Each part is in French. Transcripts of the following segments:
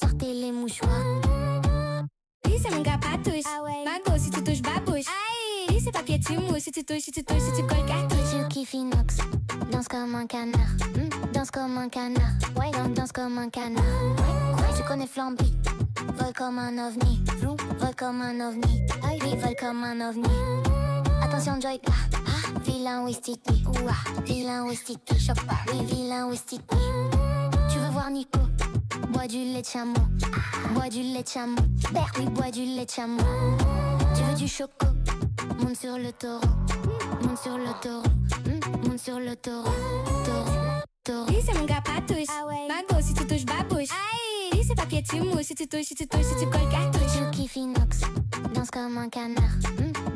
sortez les mouchoirs. Oui, c'est mon gars patouche. Ah ouais. Mago, si tu touches babouche. Aïe. Oui, c'est papier, tu mouches. Si tu touches, si tu touches, si tu colles cartouche. Tu kiffes inox, danse comme un canard. Danse comme un canard. Ouais, danse comme un canard. Ouais, tu connais Flamby. Vole comme un ovni. Vole comme un ovni. Oui, vole comme un ovni. Attention, Joy. Vilain Wistiti. Vilain Wistiti. Choc pas. Oui, vilain Wistiti. Tu veux voir Nico? Bois du lait de chameau. Bois du lait de chameau. Oui, bois du lait de chameau. Tu veux du choco? Monte sur le taureau. Monte sur le taureau. Monte sur le taureau. Taureau. Oui, c'est mon gars patouche. Ah ouais. Mago, si tu touches babouche. Aïe. Oui, c'est papier, tu mouches. Si tu touches, si tu touches, si tu colles cartouche. Tu kiffes inox, danse comme un canard.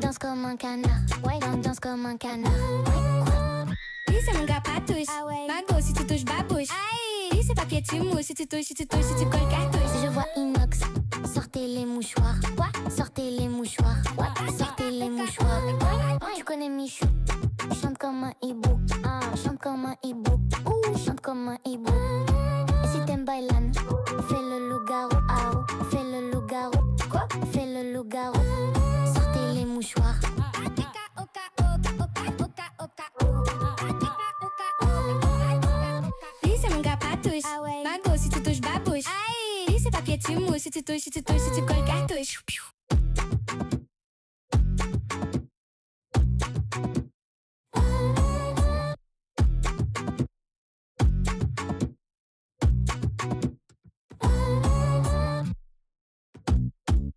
Danse comme un canard. Ouais, danse comme un canard. Oui, c'est mon gars patouche. Ah ouais. Mago, si tu touches babouche. Aïe. Oui, c'est papier, tu mouches. Si tu touches, si tu touches, si tu colles cartouche. Je vois inox, sortez les mouchoirs. Sortez les mouchoirs. Sortez les mouchoirs. Tu connais Michou? Chante comme un hibou. Chante comme un hibou. Chante comme un hibou. Et si t'aimes bailan, fais le loup-garou. Fais le loup-garou. Quoi? Fais le loup-garou. Sortez les mouchoirs. Oui, c'est mon gars patouche. Ah ouais. Mago, si tu touches babouche. Aïe. Oui, c'est papier, tu mouches. Si tu touches, si tu touches, si tu colles cartouche.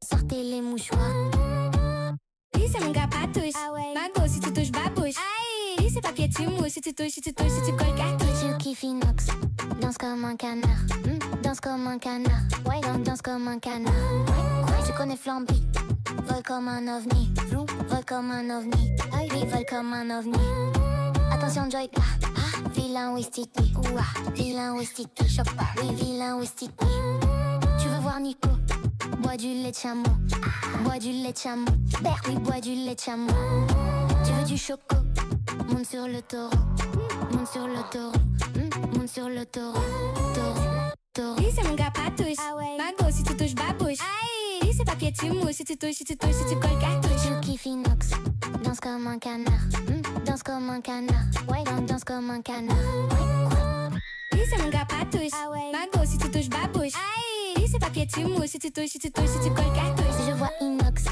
Sortez les mouchoirs. Oui, c'est mon gars patouche. Ah ouais. Mago, si tu touches babouche. Aïe. Oui, c'est papier, tu mouches. Si tu touches, si tu touches, si tu colles cartouche. Tu kiffes inox, danse comme un canard. Danse comme un canard. Ouais, danse comme un canard. Ouais, tu connais Flamby. Vole comme un ovni. Vole comme un ovni. Oui, vole comme un ovni. Attention, Joy. Vilain Wistiti. Vilain Wistiti. Choc pas. Oui, vilain Wistiti. Tu veux voir Nico? Bois du lait de chameau. Bois du lait de chameau. Oui, bois du lait de chameau. Tu veux du choco? Monte sur le taureau. Monte sur le taureau. Monte sur le taureau. Taureau. Oui, c'est mon gars patouche. Ah ouais. Mago, si tu touches babouche. Aïe. Oui, c'est papier, tu mouches. Si tu touches, si tu touches, si tu colles cartouche. Tu kiffes inox, danse comme un canard. Danse comme un canard. Ouais, danse comme un canard. Oui, c'est mon gars patouche. Ah ouais. Mago, si tu touches babouche. Aïe. Oui, c'est papier, tu mouches. Si tu touches, si tu touches, si tu colles cartouche. Je vois inox,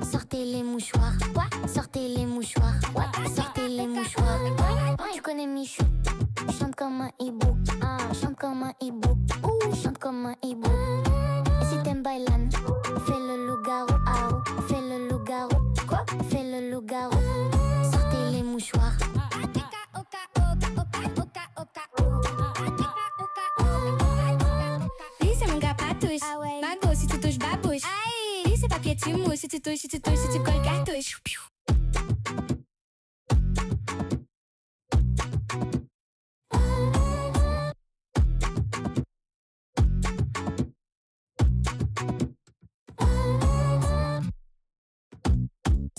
sortez les mouchoirs. Sortez les mouchoirs. Sortez les mouchoirs. Tu connais Michou? Chante comme un hibou. Chante comme un hibou. Chante comme un hibou. Et si t'aimes bailan, fais le loup-garou. Fais le loup-garou. Quoi? Fais le loup-garou. Sortez les mouchoirs. Oui, c'est mon gars patouche. Ah ouais. Mago, si tu touches babouche. Aïe. Oui, c'est papier, tu mouches. Si tu touches, si tu touches, si tu colles cartouche.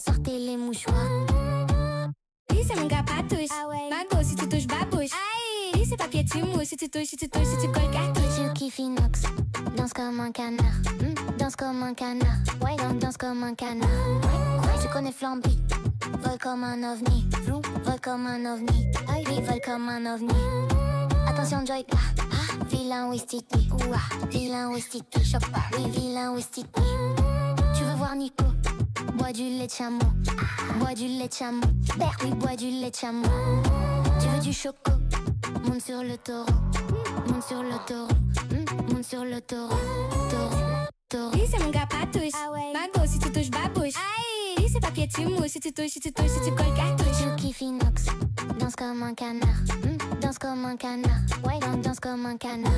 Sortez les mouchoirs. Oui, c'est mon gars patouche. Ah ouais. Mago, si tu touches babouche. Aïe. Oui, c'est papier, tu mouches. Si tu touches, si tu touches, si tu colles cartouche. Tu kiffes inox, danse comme un canard. Danse comme un canard. Ouais, danse comme un canard. Ouais, tu connais Flamby. Vole comme un ovni. Vole comme un ovni. Oui, vole comme un ovni. Attention, Joy. Vilain Wistiti. Vilain Wistiti. Choc pas. Oui, vilain Wistiti. Tu veux voir Nico? Bois du lait de chameau. Bois du lait de chameau. Oui, bois du lait de chameau. Tu veux du choco? Monte sur le taureau. Monte sur le taureau. Monte sur le taureau. Taureau. Oui, c'est mon gars patouche. Ah ouais. Mago, si tu touches babouche. Aïe. Oui, c'est papier, tu mouches. Si tu touches, si tu touches, si tu colles cartouche. Tu kiffes inox, danse comme un canard. Danse comme un canard. Ouais, danse comme un canard.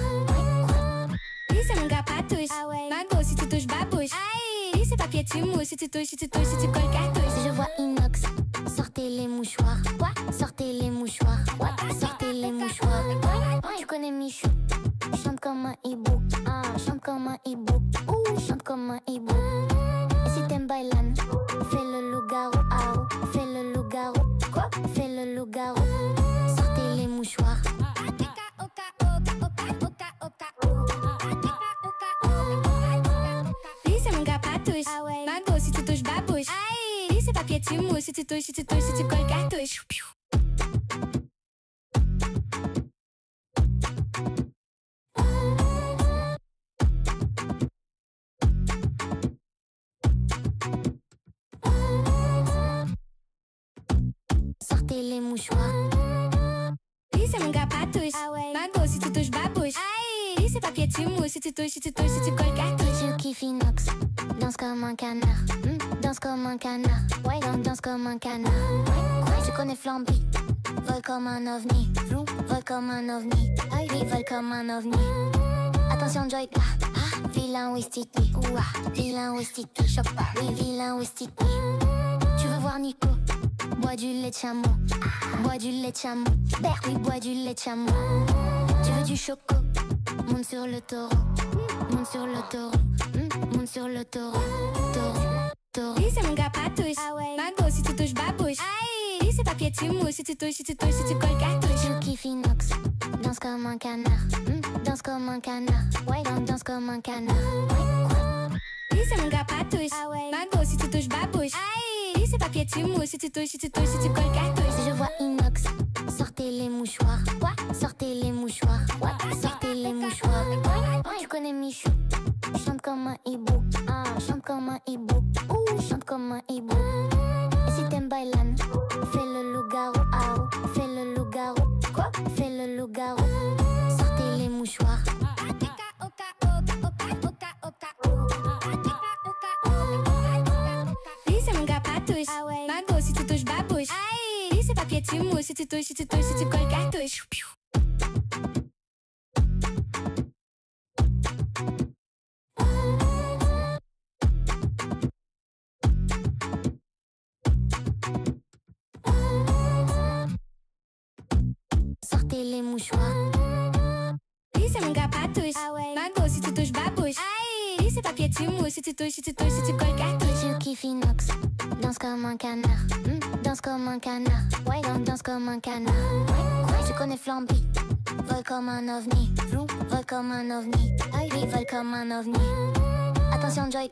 Oui, c'est mon gars patouche. Ah ouais. Mago, si tu touches babouche. Aïe. Oui, c'est papier, tu mouches. Si tu touches, si tu touches, si tu colles cartouche. Je vois inox, sortez les mouchoirs. Sortez les mouchoirs. Sortez les mouchoirs. Tu connais Michou? Chante comme un hibou. Chante comme un hibou. Chante comme un hibou. Et si t'aimes bailan, fais le loup-garou. Fais le loup-garou. Quoi? Fais le loup-garou. Sortez les mouchoirs. tu mousses, si tu touches, si tu touches, si tu colles cartouche. Sortez les mouchoirs. Lui c'est mon gars patouche. Ah ouais. Mago si tu touches babouche. Aïe. Lui c'est papier tu mousses, si tu touches, si tu touches, si tu colles cartouche. Tu kiffes inox. Danse comme un canard. Danse comme un canard. Ouais, danse comme un canard. Ouais, tu connais Flamby. Vole comme un ovni. Vole comme un ovni. Oui, vole comme un ovni. Attention Joy. Vilain Wistiti. Vilain Wistiti. Choque pas. Oui, vilain Wistiti. Tu veux voir Nico? Bois du lait de chameau. Bois du lait de chameau. Oui, bois du lait de chameau. Tu veux du choco? Monte sur le taureau. Monte sur le taureau. Monte sur le taureau. Taureau. Lui c'est mon gars patouche. Ah ouais. Mago si tu touches babouche. Aïe. Lui c'est papier tu mousses, si tu touches, si tu touches, si tu colles cartouche. Tu kiffes inox. Danse comme un canard. Danse comme un canard. Ouais, danse comme un canard. Lui c'est mon gars patouche. Ah ouais. Mago si tu touches babouche. Aïe. Lui c'est papier tu mousses, si tu touches, si tu touches, si tu colles cartouche. Si je vois inox, sortez les mouchoirs. Sortez les mouchoirs. Sortez les mouchoirs. Tu connais Michou? Chante comme un hibou. Chante comme un hibou. Chante comme un hibou. Et si t'aimes bailan, fais le loup-garou. Fais le loup-garou. Quoi? Fais le loup-garou. Sortez les mouchoirs. Lui c'est mon gars patouche. Ah ouais. Mago si tu touches babouche. Aïe. Lui c'est papier tu mousses, si tu touches, si tu touches, si tu colles cartouche. Sortez les mouchoirs. Lui c'est mon gars patouche. Ah ouais. Mago si tu touches babouche. Aïe. Lui c'est papier tu mousses, si tu touches, si tu touches, si tu colles cartouche. Tu kiffes inox. Danse comme un canard. Danse comme un canard. Ouais, danse comme un canard. Ouais, tu connais Flamby. Vole comme un ovni. Vole comme un ovni. Oui, vole comme un ovni. Attention Joy.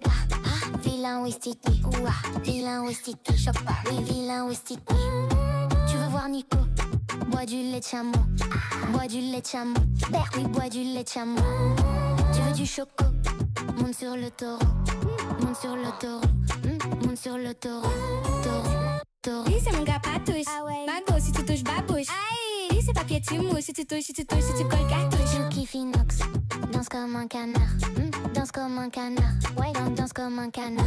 Vilain Wistiti. Vilain Wistiti. Choque pas. Oui, vilain Wistiti. Tu veux voir Nico? Bois du lait de chameau. Bois du lait de chameau. Oui, bois du lait de chameau. Tu veux du choco? Monte sur le taureau. Monte sur le taureau. Monte sur le taureau. Taureau. Lui c'est mon gars patouche. Ah ouais. Mago si tu touches babouche. Aïe. Lui c'est papier tu mousses, si tu touches, si tu touches, si tu colles cartouche. Tu kiffes inox. Danse comme un canard. Danse comme un canard. Ouais, danse comme un canard.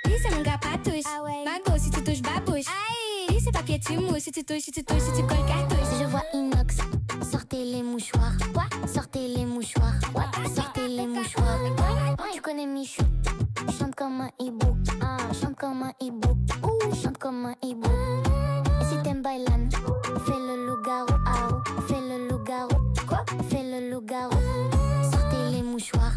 Lui c'est mon gars patouche. Ah ouais. Mago si tu touches babouche. Aïe. Lui c'est papier tu mousses, si tu touches, si tu touches, si tu colles cartouche. Si je vois inox, sortez les mouchoirs. Sortez les mouchoirs. Sortez les mouchoirs. Tu connais Michou? Chante comme un hibou. Chante comme un hibou. Chante comme un hibou. Et si t'aimes bailan, fais le loup-garou. Fais le loup-garou. Quoi? Fais le loup-garou. Sortez les mouchoirs.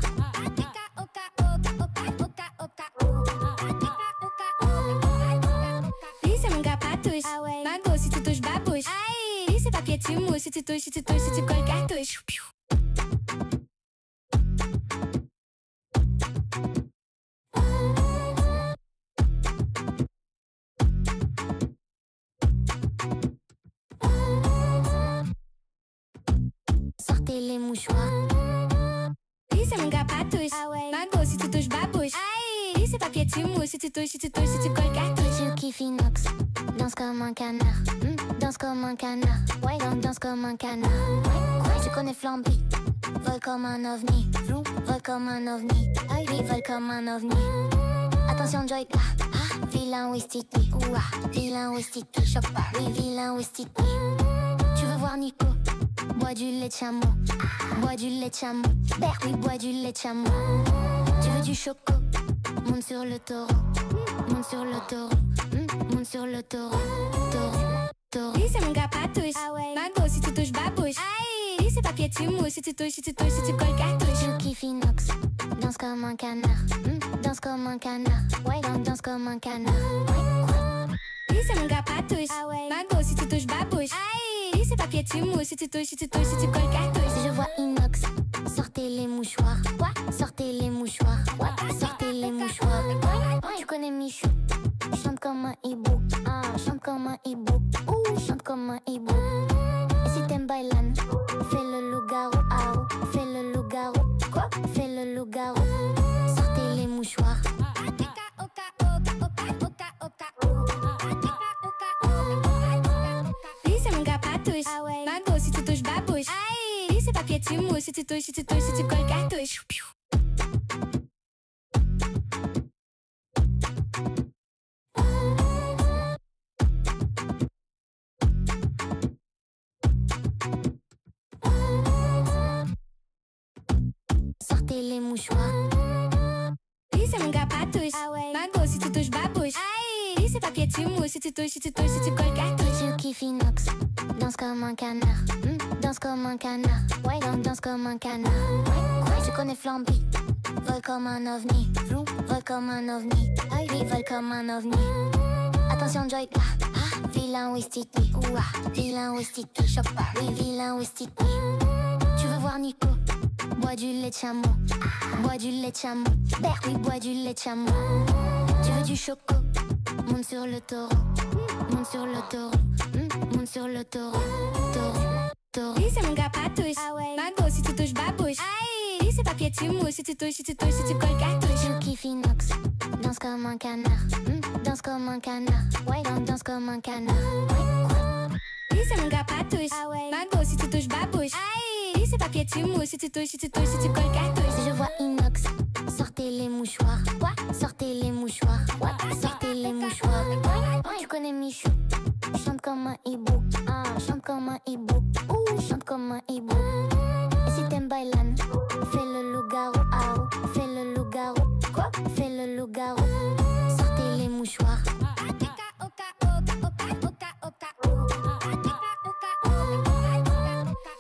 Lui c'est mon gars patouche. Ah ouais. Mago si tu touches babouche. Aïe. Lui c'est papier tu mousses, si tu touches, si tu touches, si tu colles cartouche. Sortez les mouchoirs. Lui c'est mon gars patouche. Ah ouais. Mago si tu touches babouche. Aïe. Lui c'est papier tu mousses, si tu touches, si tu touches, si tu colles cartouche. Tu kiffes inox. Danse comme un canard. Danse comme un canard. Ouais, danse comme un canard. Ouais, tu connais Flamby. Vole comme un ovni. Vole comme un ovni. Oui, vole comme un ovni. Attention Joy. Vilain Wistiti. Vilain Wistiti. Choque pas. Oui, vilain Wistiti. Tu veux voir Nico? Bois du lait de chameau. Bois du lait de chameau. Oui, bois du lait de chameau. Tu veux du choco? Monte sur le taureau. Monte sur le taureau. Monte sur le taureau. Taureau. Lui c'est mon gars patouche. Ah ouais. Mago si tu touches babouche. Aïe. Lui c'est papier tu mousses, si tu touches, si tu touches, si tu colles cartouche. Tu kiffes inox. Danse comme un canard. Danse comme un canard. Ouais, danse comme un canard. Lui c'est mon gars patouche. Ah ouais. Mago si tu touches babouche. Aïe. Lui c'est papier tu mousses, si tu touches, si tu touches, si tu colles cartouche. Si je vois inox, sortez les mouchoirs. Sortez les mouchoirs. Sortez les mouchoirs. Tu connais Michou? Chante touches, si tu touches, si tu colles cartouche. Sortez les mouchoirs. Lui, c'est mon gars patouche. Ah ouais. Mago, si tu touches babouche. Aïe. Lui, c'est papier, tu mousses, si tu touches, si tu touches, si tu colles cartouche. Tu kiffes inox. Danse comme un canard. Danse comme un canard. Ouais, danse comme un canard. Ouais, tu connais Flamby. Vole comme un ovni. Vole comme un ovni. Oui, vole comme un ovni. Attention, Joy. Vilain Wistiti. Vilain Wistiti. Choc pas. Oui, vilain Wistiti. Tu veux voir Nico? Bois du lait de chameau. Bois du lait de chameau. Oui, bois du lait de chameau. Tu veux du choco? Monte sur le taureau. Monte sur le taureau. Monte sur le taureau. Taureau. Lui, c'est mon gars patouche. Ah ouais. Mago, si tu touches babouche. Aïe. Lui, c'est papier, tu mousses, si tu touches, si tu touches, si tu colles cartouche. Tu kiffes inox. Danse comme un canard. Danse comme un canard. Ouais, danse comme un canard. Lui, c'est mon gars patouche. Ah ouais. Mago, si tu touches babouche. Aïe. Lui, c'est papier, tu mousses, si tu touches, si tu touches, si tu colles cartouche. Je vois inox. Sortez les mouchoirs. Sortez les mouchoirs. Sortez les mouchoirs. Tu connais Michou. Chante comme un hibou. Chante comme un hibou. Chante comme un hibou. Et si t'aimes bailan, fais le loup-garou. Fais le loup-garou. Quoi? Fais le loup-garou. Sortez les mouchoirs.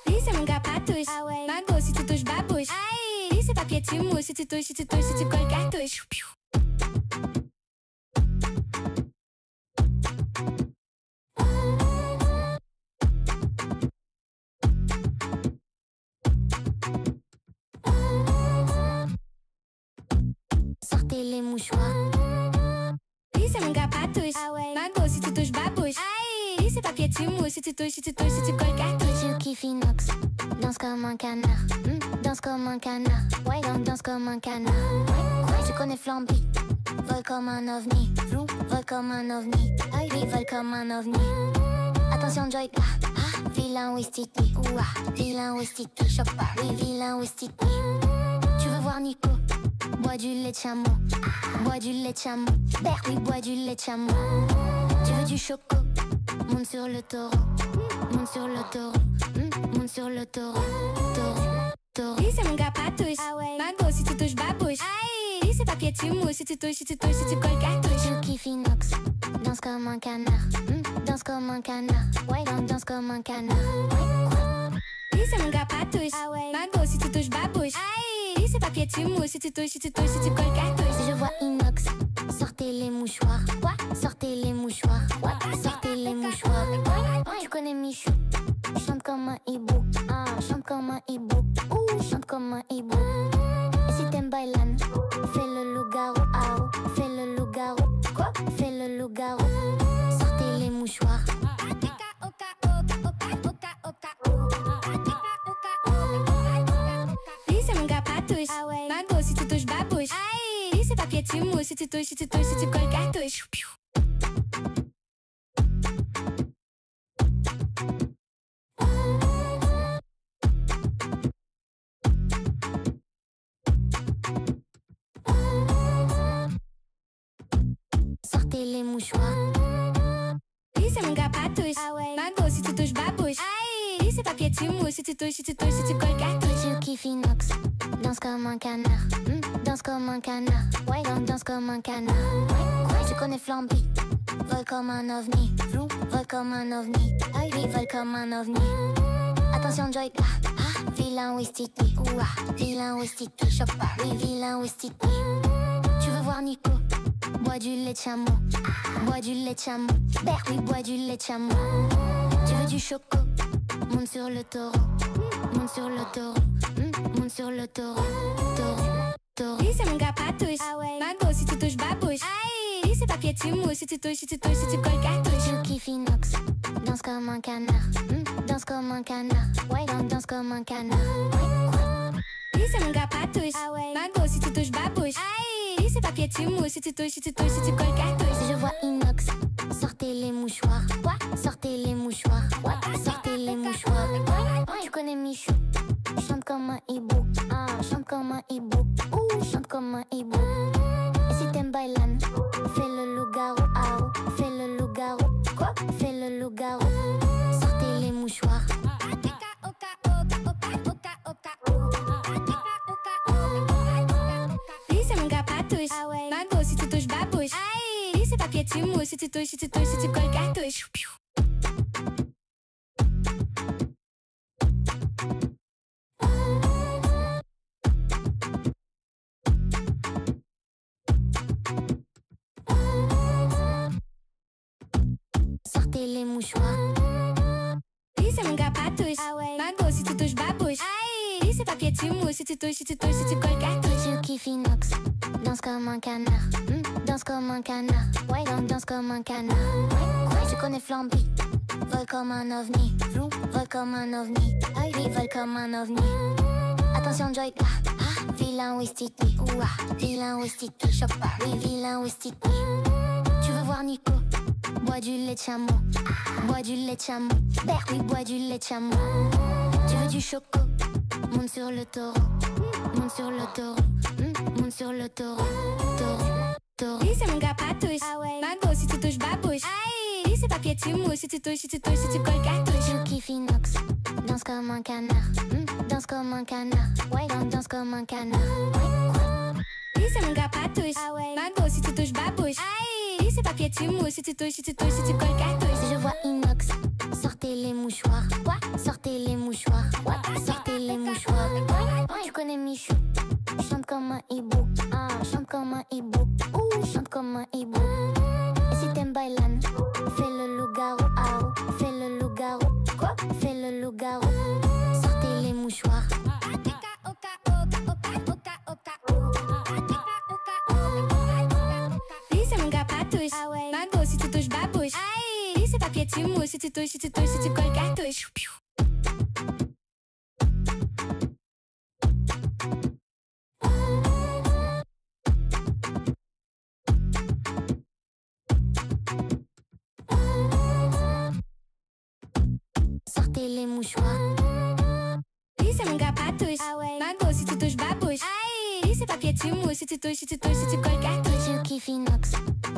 Lui, c'est mon gars patouche. Ah ouais. Mago, si tu touches babouche. Aïe. Lui, c'est papier, tu mousses, si tu touches, si tu touches, si tu colles cartouche. Sortez les mouchoirs. Lui, c'est mon gars patouche. Ah ouais. Mago, si tu touches babouche. Aïe. Lui, c'est papier, tu mousses, si tu touches, si tu touches, si tu colles cartouche. Tu kiffes inox. Danse comme un canard. Danse comme un canard. Ouais, danse comme un canard. Ouais, tu connais Flamby. Vole comme un ovni. Vole comme un ovni. Oui, vole comme un ovni. Attention, Joy. Vilain Wistiti. Vilain Wistiti. Choc pas. Oui, vilain Wistiti. Tu veux voir Nico? Bois du lait de chameau. Bois du lait de chameau. Oui, bois du lait de chameau. Tu veux du choco? Monte sur le taureau. Monte sur le taureau. Monte sur le taureau. Taureau. Lui, c'est mon gars patouche. Ah ouais. Mago, si tu touches babouche. Aïe. Lui, c'est papier, tu mousses, si tu touches, si tu touches, si tu colles cartouche. Tu kiffes inox. Danse comme un canard. Danse comme un canard. Ouais, danse comme un canard. Lui, c'est mon gars patouche. Ah ouais. Mago, si tu touches babouche. Aïe. Lui, c'est papier, tu mousses, si tu touches, si tu touches, si tu colles cartouche. Je vois inox. Sortez les mouchoirs. Sortez les mouchoirs. Sortez les mouchoirs. Tu connais Michou. Chante comme un hibou. Chante comme un hibou. Chante comme un hibou. Et si t'aimes bailan, fais le loup-garou. Fais le loup-garou. Quoi? Fais le loup-garou. Sortez les mouchoirs. Lui, c'est mon gars patouche. Ah ouais. Mago, si tu touches babouche. Aïe. Lui, c'est papier, tu mousses, si tu touches, si tu touches, si tu colles cartouche. Sortez les mouchoirs. Lui, c'est mon gars patouche. Ah ouais. Mago, si tu touches babouche. Aïe. Lui, c'est papier, tu mousses, si tu touches, si tu touches, si tu colles cartouche. Tu kiffes inox. Danse comme un canard. Danse comme un canard. Ouais, danse comme un canard. Ouais, tu connais Flamby. Vole comme un ovni. Vole comme un ovni. Oui, vole comme un ovni. Attention, Joy. Vilain Wistiti. Vilain Wistiti. Choc pas. Oui, vilain Wistiti. Tu veux voir Nico? Bois du lait de chameau. Bois du lait de chameau. Oui, bois du lait de chameau. Tu veux du choco? Monte sur le taureau. Monte sur le taureau. Monte sur le taureau. Taureau. Lui, c'est mon gars patouche. Ah ouais. Mago, si tu touches babouche. Aïe. Lui, c'est papier, tu mousses, si tu touches, si tu touches, si tu colles cartouche. Tu kiffes inox. Danse comme un canard. Danse comme un canard. Ouais, danse comme un canard. Lui, c'est mon gars patouche. Ah ouais. Mago, si tu touches babouche. Aïe. Lui, c'est papier, tu mousses, si tu touches, si tu touches, si tu colles cartouche. Je vois inox. Sortez les mouchoirs. Sortez les mouchoirs. Sortez les mouchoirs. Tu connais Michou. Chante comme un hibou. Chante comme un hibou, chante comme un hibou. Et si t'aimes bailan, fais le loup-garou, fais le loup-garou. Quoi? Fais le loup-garou. Sortez les mouchoirs. Lui c'est mon gars patouche. Mago si tu touches babouche. Lui c'est papier tu mouches. Si tu touches, si tu touches, si tu colles cartouche. Sortez les mouchoirs. Lui c'est mon gars patouche. Mago si tu touches babouche. Lui c'est papier tu mouches. Si tu touches, si tu touches, si tu colles cartouche. Tu kiffes inox, danse comme un canard. Danse comme un canard. Ouais, danse comme un canard. Ouais, tu connais Flamby. Vole comme un ovni. Vole comme un ovni. Oui, vole comme un ovni. Attention Joy, vilain Wistiti. Vilain Wistiti. Choc pas. Oui, vilain Wistiti. Tu veux voir Nico? Bois du lait de chameau. Bois du lait de chameau. Oui, bois du lait de chameau. Tu veux du choco? Monte sur le taureau. Monte sur le taureau. Monte sur le taureau. Taureau. Lui c'est mon gars patouche. Mago si tu touches babouche. Lui c'est papier tu mouches. Si tu touches, si tu touches, si tu colles cartouche. Tu kiffes inox, danse comme un canard. Danse comme un canard. Ouais, danse comme un canard. Lui c'est mon gars patouche. Mago si tu touches babouche. Lui c'est papier tu mouches. Si tu touches, si tu touches, si tu colles cartouche. Si je vois inox, sortez les mouchoirs. Sortez les mouchoirs. Sortez les mouchoirs. Tu connais Michou? Chante comme un hibou. Chante comme un hibou. Chante comme un hibou. Et si t'aimes bailan, fais le loup-garou. Fais le loup-garou. Quoi? Fais le loup-garou. Sortez les mouchoirs. Lui c'est mon gars patouche. Mago si tu touches babouche. Lui c'est papier tu mouches. Si tu touches, si tu touches, si tu colles cartouche. Sortez les mouchoirs. Lui c'est mon gars patouche. Mago si tu touches babouche. Lui c'est papier tu mouches. Si tu touches, si tu touches, si tu colles cartouche. Tu kiffes inox,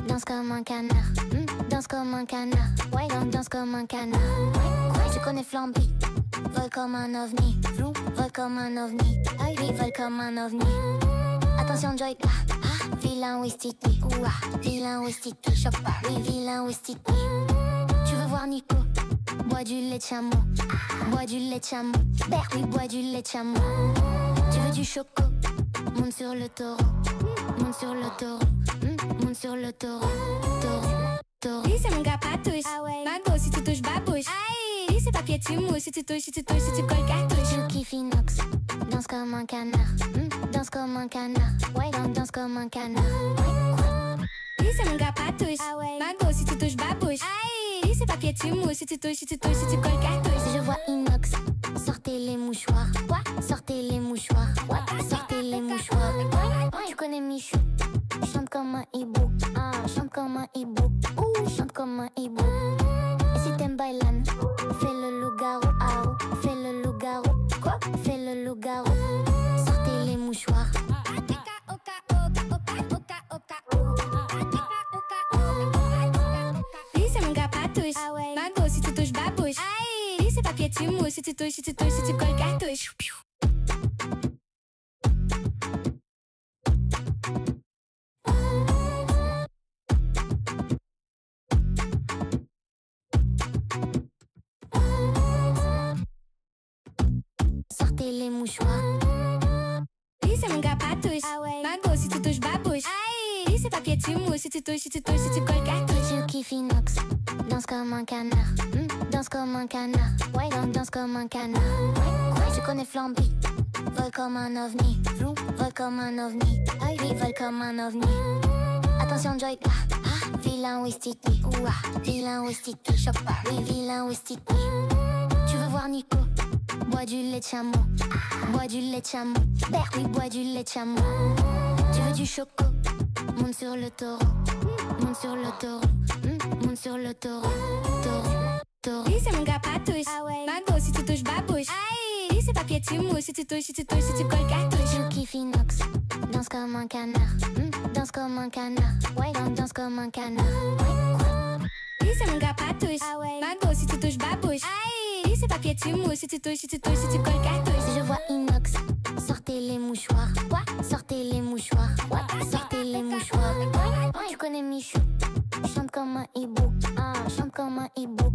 danse comme un canard. Danse comme un canard. Ouais, danse comme un canard. Ouais, tu connais Flamby. Vole comme un ovni. Vole comme un ovni. Oui, vole comme un ovni. Attention Joy, vilain Wistiti. Vilain Wistiti. Choc pas. Oui, vilain Wistiti. Tu veux voir Nico? Bois du lait de chameau. Bois du lait de chameau. Oui, bois du lait de chameau. Tu veux du choco? Monte sur le taureau. Monte sur le taureau. Monte sur le taureau. Taureau. Lui c'est mon gars patouche. Mago si tu touches babouche. Lui c'est papier tu mouches. Si tu touches, si tu touches, si tu colles cartouche. Tu kiffes inox, danse comme un canard. Danse comme un canard. Ouais, danse comme un canard. Lui c'est mon gars patouche. Mago si tu touches babouche. Lui c'est papier tu mouches. Si tu touches, si tu touches, si tu colles cartouche. Si je vois inox, sortez les mouchoirs. Sortez les mouchoirs. Sortez les mouchoirs. Tu connais Michou? Chante comme un hibou. Chante comme un hibou. Chante comme un hibou. Et si t'aimes bailan, fais le loup-garou. Fais le loup-garou. Quoi? Fais le loup-garou. Sortez les mouchoirs. Lui c'est mon gars patouche. Mago si tu touches babouche. Lui c'est papier tu mouches. Si tu touches, si tu touches, si tu colles cartouche. Sortez les mouchoirs. Lui c'est mon gars patouche. Mago si tu touches babouche. Lui c'est papier tu mouches. Si tu touches, si tu touches, si tu colles cartouche. Tu kiffes inox, danse comme un canard. Danse comme un canard. Ouais, danse comme un canard. Ouais, tu connais Flamby. Vole comme un ovni. Vole comme un ovni. Oui, vole comme un ovni. Attention Joy, vilain Wistiti. Vilain Wistiti. Choc pas. Oui, vilain Wistiti. Tu veux voir Nico? Bois du lait de chameau. Bois du lait de chameau. Oui, bois du lait de chameau. Tu veux du choco? Monte sur le taureau. Monte sur le taureau. Monte sur le taureau. Taureau. Lui c'est mon gars patouche. Mago si tu touches babouche. Aïe, c'est papier, tu mousses, si tu touches, si tu touches, si tu colles, cartouche. Je kiffe inox, danse comme un canard, danse comme un canard, ouais, danse comme un canard. Lui, c'est mon gars patouche. Ah ouais. Mago, si tu touches, babouche. Aïe. Lui, c'est papier, tu mousses, si tu touches, si tu touches, si tu colles, cartouche. Si je vois inox, sortez les mouchoirs, quoi? Sortez les mouchoirs, what? Sortez les mouchoirs. Tu connais Michou, chante comme un hibou, chante comme un hibou,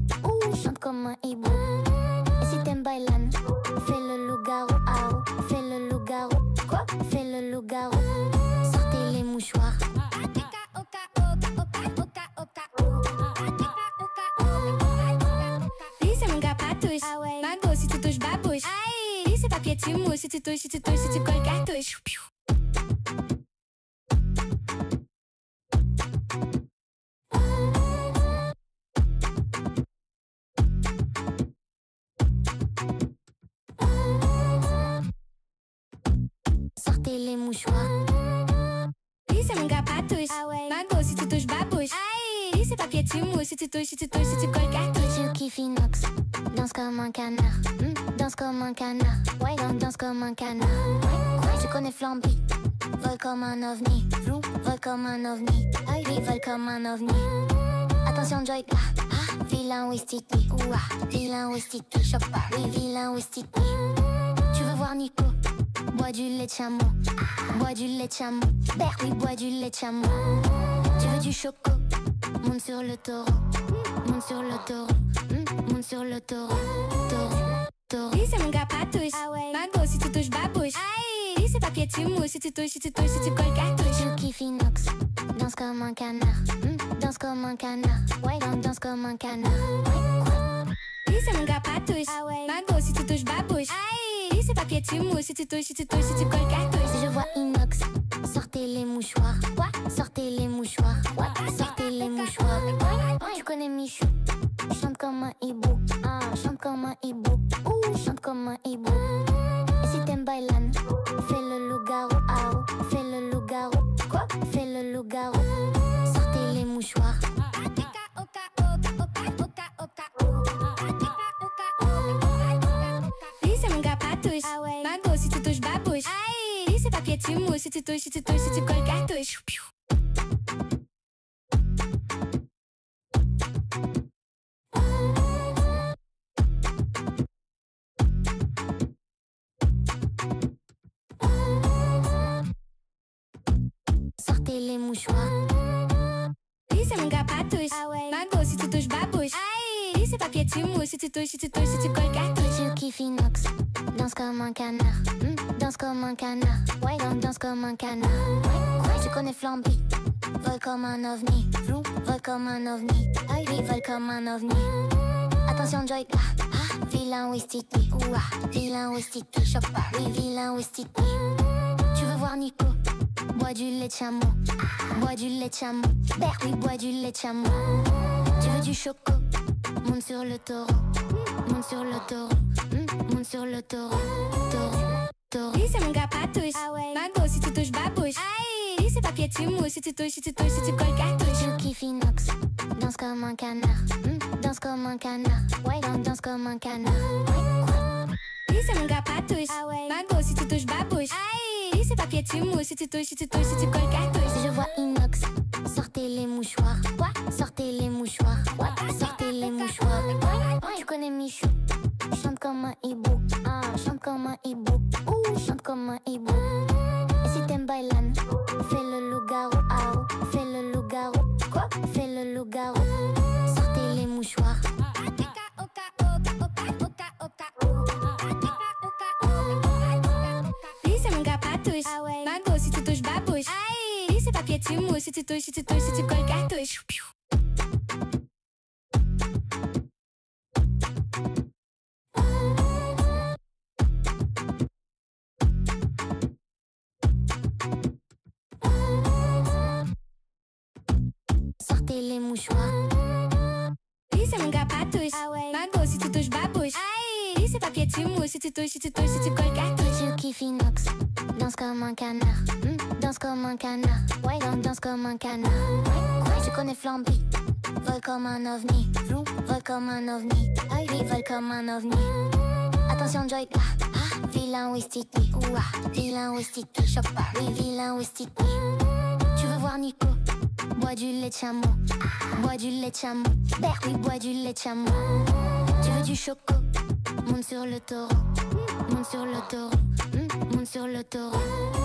chante comme un hibou. Et si t'aimes bailan, fais le loup-garou, fais le loup-garou, quoi? Fais le loup-garou. Sortez les mouchoirs. Lui, c'est mon gars patouche. Ah ouais. Mago, si tu touches, babouche. Aïe. Lui, c'est papier, tu mousses, si tu touches, si tu touches, si tu colles, cartouche. Sortez les mouchoirs. Lui, c'est mon gars patouche. Ah ouais. Mago, si tu touches, babouche. Aïe. Lui, c'est papier, tu mousses, si tu touches, si tu touches, si tu colles, cartouche. Je kiffe inox, danse comme un canard, danse comme un canard, ouais, danse comme un canard. Tu connais Flamby, vole comme un ovni, vole comme un ovni, oui, vole comme un ovni. Attention Joyka, vilain Wistiti, vilain Wistiti, choc pas, oui, vilain Wistiti. Tu veux voir Nico, bois du lait de chameau, bois du lait de chameau, oui, bois du lait de chameau. Tu veux du choco, monte sur le taureau, monte sur le taureau, monte sur le taureau, taureau. Lui, c'est mon gars patouche. Ah ouais. Mago, si tu touches, babouche. Aïe. Lui, c'est papier, tu mousses, si tu touches, si tu touches, si tu colles, cartouche. Je kiffe inox, danse comme un canard, danse comme un canard, ouais, danse comme un canard. Lui, c'est mon gars patouche. Ah ouais. Mago, si tu touches, babouche. Aïe. Lui, c'est papier, tu mousses, si tu touches, si tu touches, si tu colles, cartouche. Si je vois inox, sortez les mouchoirs, quoi? Sortez les mouchoirs, what? Sortez les mouchoirs. Tu connais Michou, chante comme un hibou, chante comme un hibou, chante comme un hibou. Et si t'aimes bailan, fais le loup-garou, fais le loup-garou, quoi? Fais le loup-garou. Sortez les mouchoirs. Lui, c'est mon gars patouche. Ah ouais. Mago, si tu touches, babouche. Aïe. Lui, c'est papier, tu mousses, si tu touches, si tu touches, si tu colles, cartouche. Sortez les mouchoirs. Lui, c'est mon gars patouche. Ah ouais. Mago, si tu touches, babouche. Aïe. Lui, c'est papier, tu mousses, si tu touches, si tu touches, si tu colles, cartouche. Je kiffe inox, danse comme un canard, danse comme un canard, ouais, danse comme un canard. Tu connais Flamby, vole comme un ovni, vole comme un ovni, oui, vole comme un ovni. Attention Joyka, vilain Wistiti, vilain Wistiti, choc pas, oui, vilain Wistiti. Tu veux voir Nico, bois du lait de chameau, bois du lait de chameau, oui, bois du lait de chameau. Tu veux du choco, monte sur le taureau, monte sur le taureau, monte sur le taureau, taureau. Lui, c'est mon gars patouche. Ah ouais. Mago, si tu touches, babouche. Aïe. Lui, c'est papier, tu mousses, si tu touches, si tu touches, si tu colles, cartouche. Je kiffe inox, danse comme un canard, danse comme un canard, ouais, danse comme un canard. Lui, c'est mon gars patouche. Ah ouais. Mago, si tu touches, babouche. Aïe. Lui, c'est papier, tu mousses, si tu touches, si tu touches, si tu colles, cartouche. Si je vois inox, sortez les mouchoirs, quoi? Sortez les mouchoirs, what? Sortez les mouchoirs. Tu connais Michou, chante comme un hibou, chante comme un hibou, chante comme un hibou. Et si t'aimes bailan, fais le loup-garou, fais le loup-garou, quoi? Fais le loup-garou. Sortez les mouchoirs. Lui, c'est mon gars patouche. Ah ouais. Mago, si tu touches, babouche. Aïe. Lui, c'est papier, tu mousses, si tu touches, si tu touches, si tu colles, cartouche. Sortez les mouchoirs. Lui, c'est mon gars patouche. Ah ouais. Mago, si tu touches, babouche. Aïe. Lui, c'est papier, tu mousses, si tu touches, si tu touches, si tu colles, cartouche. Je kiffe inox, danse comme un canard, danse comme un canard, ouais, danse comme un canard. Tu connais Flamby, vole comme un ovni, vole comme un ovni, oui, vole comme un ovni. Attention Joy, vilain Westity, vilain Westity, choque pas, oui vilain Westity. Tu veux voir Nico? Bois du lait de chameau, bois du lait de chameau, oui bois du lait de chameau. Tu veux du choco? Monte sur le taureau, monte sur le taureau, monte sur le taureau,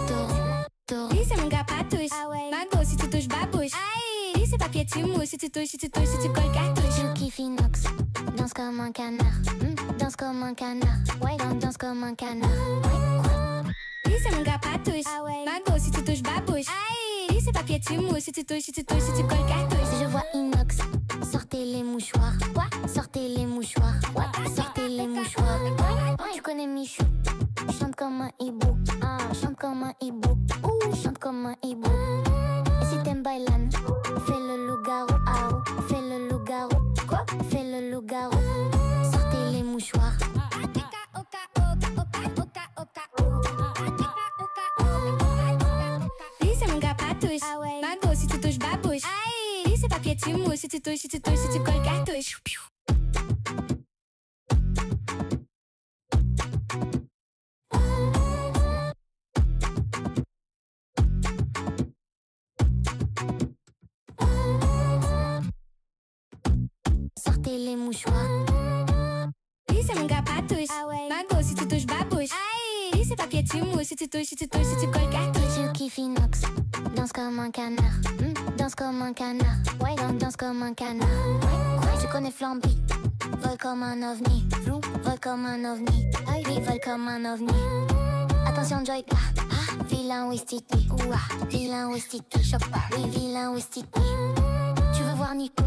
taureau. Lui c'est mon gars patouche, Mago si tu touches babouche. Lui c'est papier tu mousses, si tu touches, si tu touches, si tu colles cartouche. Je kiffe inox, danse comme un canard, danse comme un canard, ouais danse comme un canard. Lui c'est mon gars patouche, Mago si tu touches babouche. Lui c'est papier tu mousses, si tu touches, si tu touches, si tu colles cartouche. Si je vois inox, sortez les mouchoirs, sortez les mouchoirs, sortez les mouchoirs. Tu connais Michou, chante comme un hibou, chante comme un hibou, chante comme un hibou. Et si t'aimes bailan, fais le loup-garou, fais le loup-garou, fais le loup-garou. Sortez les mouchoirs. Lui c'est mon gars patouche, Mago si tu touches babouche. Lui c'est papier tu mousses, si tu touches, si tu touches, si tu colles cartouche. Sortez les mouchoirs. Lui c'est mon gars patouche, Mago si tu touches babouche. Lui c'est papier tu mousses, si tu touches, si tu touches, si tu colles cartouche. Je kiffe inox, danse comme un canard, danse comme un canard, ouais danse comme un canard. Tu connais Flamby, vole comme un ovni, vole comme un ovni, oui vole comme un ovni. Attention Joy, vilain Westity, vilain Westity, choque pas, oui vilain Westity. Tu veux voir Nico?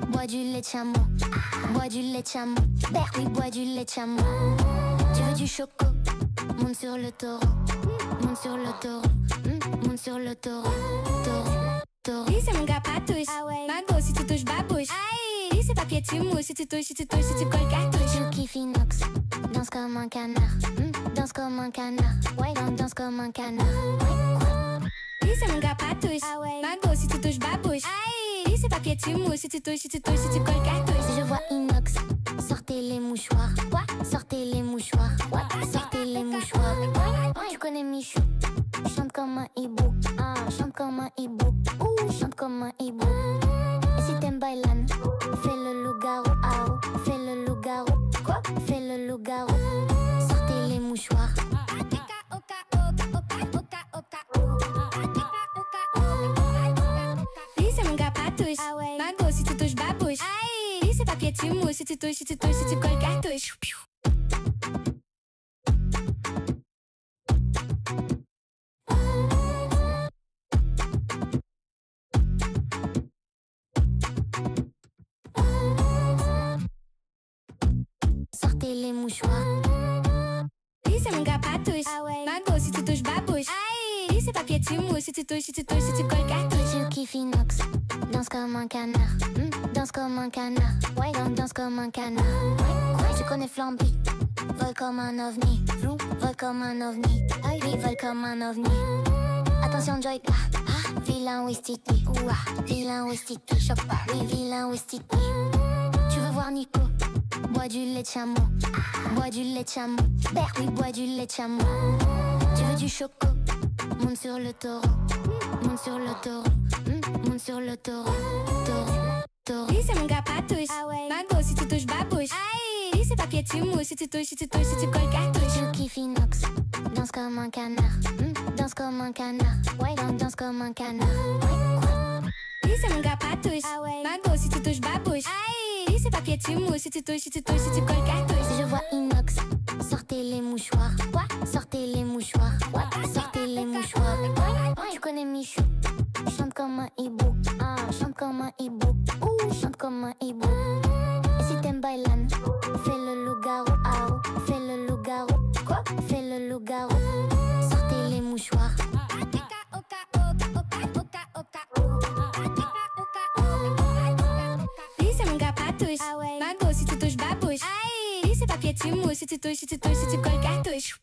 Bois du lait de chameau, bois du lait de chameau, oui bois du lait de chameau. Tu veux du choco? Monte sur le taureau, monte sur le taureau, monte sur le taureau, taureau. Lui c'est mon gars patouche, Mago si tu touches babouche. Lui c'est papier tu mousses, si tu touches, si tu touches, si tu colles cartouche. Je kiffe inox, danse comme un canard, danse comme un canard, ouais danse comme un canard. Lui c'est mon gars patouche, Mago si tu touches babouche. Lui c'est papier tu mousses, si tu touches, si tu touches, si tu colles cartouche. Si je vois inox, sortez les mouchoirs, sortez les mouchoirs, sortez les mouchoirs. Tu connais Michou, chante comme un hibou, chante comme un hibou, chante comme un hibou. Et si t'aimes bailan, fais le loup-garou, fais le loup-garou, fais le loup-garou. Sortez les mouchoirs. Lui c'est mon gars patouche, Mago si tu touches babouche. Lui c'est papier tu mousses, si tu touches, si tu touches, si tu colles cartouche. Sortez les mouchoirs. Lui c'est mon gars patouche, Mago si tu touches babouche. Lui c'est papier tu mousses, si tu touches, si tu touches, si tu colles cartouche. Je kiffe inox, danse comme un canard, danse comme un canard, ouais danse comme un canard. Tu connais Flamby, vole comme un ovni, vole comme un ovni, oui vole comme un ovni. Attention Joy, vilain Westity, vilain Westity, choque pas, oui vilain Westity. Tu veux voir Nico? Bois du lait de chameau, bois du lait de chameau, oui bois du lait de chameau. Tu veux du choco? Monte sur le taureau, monte sur le taureau, monte sur le taureau, taureau. Lui c'est mon gars patouche, Mago si tu touches babouche. Lui c'est papier tu mousses, si tu touches, si tu touches, si tu colles cartouche. Je kiffe inox, danse comme un canard, danse comme un canard, ouais danse comme un canard. Lui c'est mon gars patouche, Mago si tu touches babouche. Lui c'est papier tu mousses, si tu touches, si tu touches, si tu colles cartouche. Si je vois inox, sortez les mouchoirs, sortez les mouchoirs, sortez les mouchoirs. Tu connais Michou, chante comme un hibou, chante comme un hibou, chante comme un hibou. Et si t'aimes bailan, fais le loup-garou, fais le loup-garou, fais le loup-garou. Sortez les mouchoirs. Lui c'est mon gars patouche, Mago si tu touches babouche. Lui c'est papier tu mousses, si tu touches, si tu touches, si tu colles cartouche.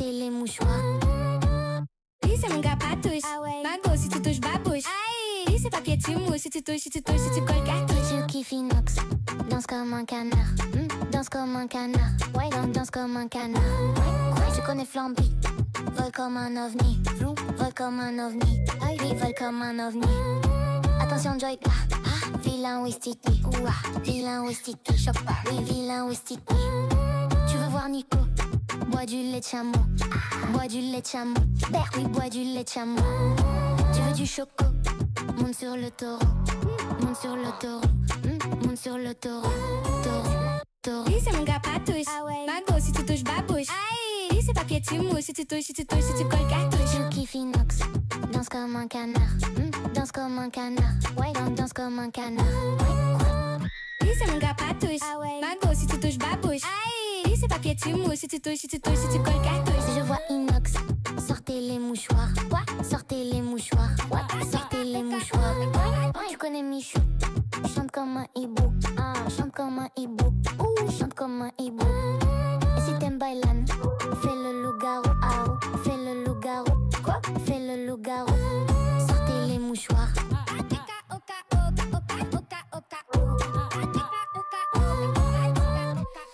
sortez les mouchoirs. Isso é manga patouche. Mago, si tu touches babouche. Isso é papier tu mousse. Si tu touches, si tu touches, si tu colles cartouche. Tu kiffes inox, danse comme un canard. Danse comme un canard. Ouais, danse comme un canard. Tu connais Flamby, vole comme un ovni. Vole comme un ovni. Oui, vole comme un ovni. Attention Joy, vilain Wistiti. Vilain Wistiti. Choc pas. Oui, vilain Wistiti. Tu veux voir Nico? Bois du lait de chameau. Bois du lait de chameau. Oui, bois du lait de chameau. Tu veux du choco? Monte sur le taureau. Monte sur le taureau. Monte sur le taureau. Taureau. Isso é manga patouche. Mago, si tu touches babouche. Isso é papier tu mousse. Si tu touches, si tu touches, si tu colles cartouche. Tu kiffes inox, danse comme un canard. Danse comme un canard. Ouais, danse comme un canard. Isso é manga patouche. Mago, si tu touches babouche. Isso é papier tu mousse. Si tu touches, si tu touches, si tu colles cartouche. Si je vois inox, sortez les mouchoirs. Sortez les mouchoirs. Sortez les mouchoirs. Tu connais Michou, chante comme un hibou. Chante comme un hibou. Chante comme un hibou. Et si t'aimes bailan, fais le loup-garou. Fais le loup-garou. Quoi? Fais le loup-garou. Sortez les mouchoirs.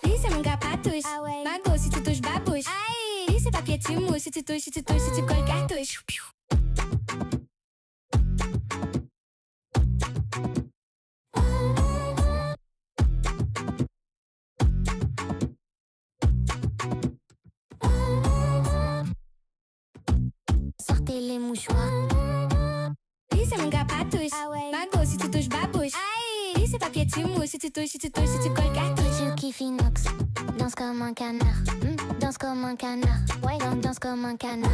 Isso é manga patouche. Mago, si tu touches babouche. Isso é papier tu mousse. Si tu touches, si tu touches, si tu colles cartouche. Sortez les mouchoirs. Isso é manga patouche. Mago, si tu touches babouche. Isso é papier tu mousse. Si tu touches, si tu touches, si tu colles cartouche. Tu kiffes inox, danse comme un canard. Danse comme un canard. Ouais, danse comme un canard.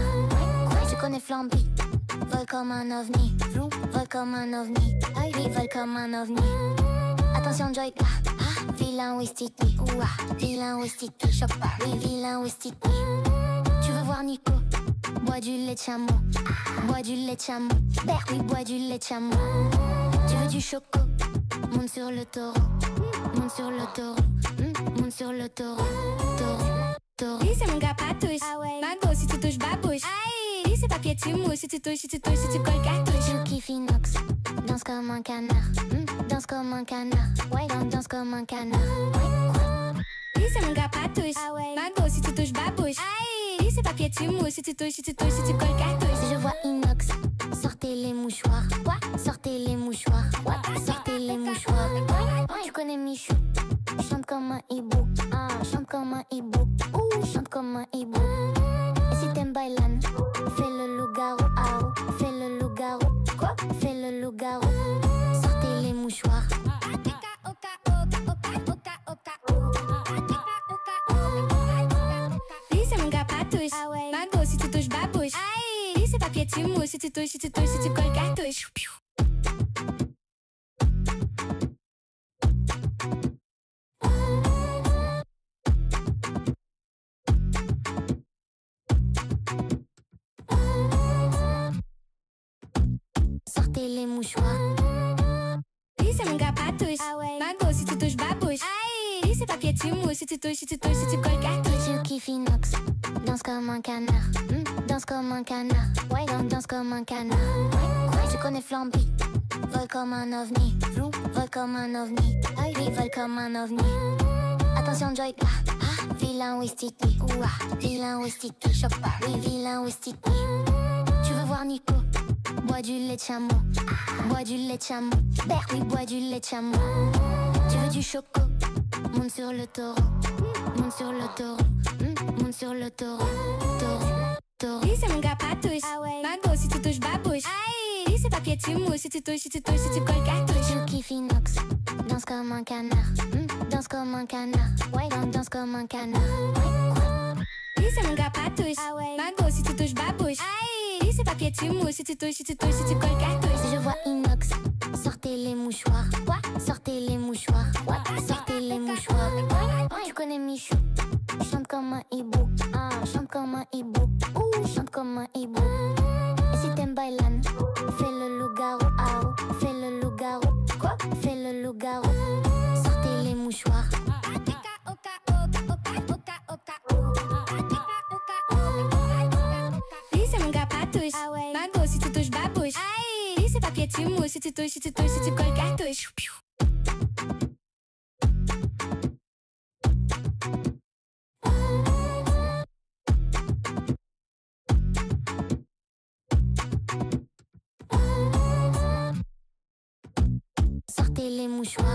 Tu connais Flamby, vole comme un ovni. Vole comme un ovni. Oui, vole comme un ovni. Attention Joy, vilain Wistiti. Vilain Wistiti. Choc pas. Oui, vilain Wistiti. Tu veux voir Nico? Bois du lait de chameau. Bois du lait de chameau. Oui, bois du lait de chameau. Tu veux du choco? Monte sur le taureau. Monte sur le taureau. Monte sur le taureau. Taureau. Isso é manga patouche. Mago, si tu touches babouche. Isso é papier tu mousse. Si tu touches, si tu touches, si tu colles cartouche. Tu kiffes inox, danse comme un canard. Danse comme un canard. Ouais, danse comme un canard. Isso é manga patouche. Mago, si tu touches babouche. Isso é papier tu mousse. Si tu touches, si tu touches, si tu colles cartouche. Si je vois inox, sortez les mouchoirs. Sortez les mouchoirs. Sortez les mouchoirs. Tu connais Michou, chante comme un hibou. Chante comme un hibou. Chante comme un hibou. Et si t'aimes bailan, fais le loup-garou. Fais le loup-garou. Quoi? Fais le loup-garou. Sortez les mouchoirs. Isso é manga patouche. Mago, si tu touches babouche. Isso é papier tu mousse. Si tu touches, si tu touches, si tu colles cartouche. Sortez les mouchoirs. Isso é manga patouche. Mago, si tu touches babouche. Isso é papier tu mousse. Si tu touches, si tu touches, si tu colles cartouche. Tu kiffes inox, danse comme un canard. Danse comme un canard. Ouais, danse comme un canard. Tu connais Flamby, vole comme un ovni. Vole comme un ovni. Oui, vole comme un ovni. Attention Joy, vilain Wistiti. Vilain Wistiti. Choc pas. Oui, vilain Wistiti. Tu veux voir Nico? Bois du lait de chameau. Bois du lait de chameau. Oui, bois du lait de chameau. Tu veux du choco? Monte sur le taureau. Monte sur le taureau. Monte sur le taureau. Taureau. Isso é manga patouche. Mago, si tu touches babouche. Isso é papier tu mousse. Si tu touches, si tu touches, si tu colles cartouche. Tu kiffes inox, danse comme un canard. Danse comme un canard. Ouais, danse comme un canard. Isso é manga patouche. Mago, si tu touches babouche. Isso é papier tu mousse. Si tu touches, si tu touches, si tu colles cartouche. Si je vois inox, sortez les mouchoirs. Sortez les mouchoirs. Sortez les mouchoirs. Tu connais Michou, chante comme un hibou. Chante comme un hibou. Chante comme un hibou. Et si t'aimes bailan, fais le loup-garou. Fais le loup-garou. Quoi? Fais le loup-garou. Sortez les mouchoirs. Oka, oka, oka, oka, oka, oka, oka, oka, oka. cartouche. Mago, si tu touches babouche. Aïe, c'est papier, tu mousses. Si tu touches, si tu touches, si tu colles cartouche. Sortez les mouchoirs.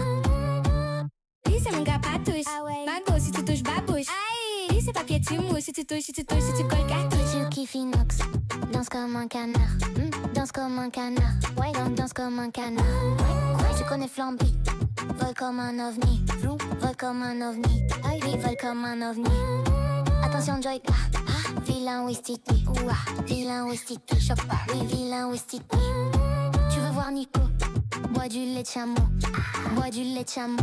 Lui, c'est mon gars patouche. Mago, si tu touches babouche. Aïe, lui, c'est papier, tu mousses. Si tu touches, si tu touches, si tu colles cartouche. Tu kiffes inox, danse comme un canard. Danse comme un canard. Ouais, danse comme un canard. Ouais, tu connais Flamby, vole comme un ovni. Vole comme un ovni. Oui, vole comme un ovni. Attention, Joy. Vilain Westiti. Vilain Westiti. Choc pas. Oui, vilain Westiti. Tu veux voir Nico? Bois du lait de chameau. Bois du lait de chameau.